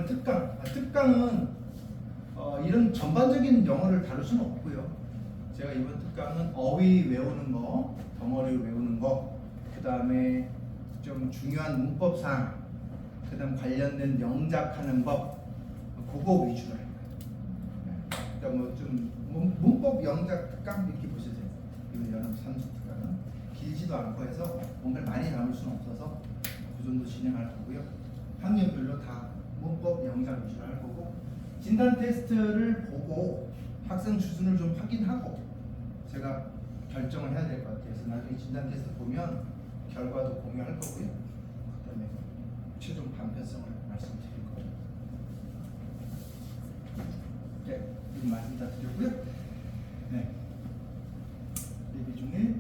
특강. 특강은 이런 전반적인 영어를 다룰 수는 없고요. 제가 이번 특강은 어휘 외우는 거, 덩어리 외우는 거, 그 다음에 좀 중요한 문법상, 그 다음 관련된 영작하는 법, 그거 위주로 해요. 그러니까 뭐 좀 문법 영작 특강 이렇게 보셔도 돼요. 이번 연합 3주 특강은 길지도 않고 해서 뭔가를 많이 나눌 수는 없어서 그 정도 진행할 거고요. 학년별로 다 문법 영작 위주로 할 거고, 진단 테스트를 보고 학생 수준을 좀 확인하고 제가 결정을 해야 될 것 같아요. 그래서 나중에 진단 테스트 보면 결과도 공유할 거고요. 그다음에 최종 반편성을 말씀드릴 거예요. 네, 지금 말씀 다 드렸고요. 네, 예비 중에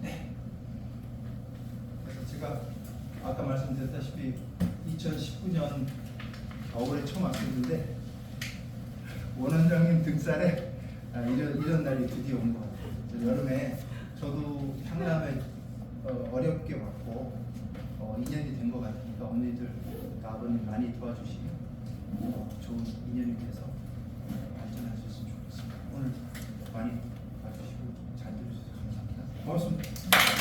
네. 그래서 제가 아까 말씀드렸다시피 2019년 겨울에 처음 왔었는데 원원장님 등살에 이런 날이 드디어 온 것 같아요. 여름에 저도 향남에 어렵게 왔고 2년이 된 것 같으니까 언니들, 아버님 많이 도와주시면 좋은 인연이 돼서 발전할 수 있으면 좋겠습니다. 오늘 많이 봐주시고 잘 들어주셔서 감사합니다. 고맙습니다.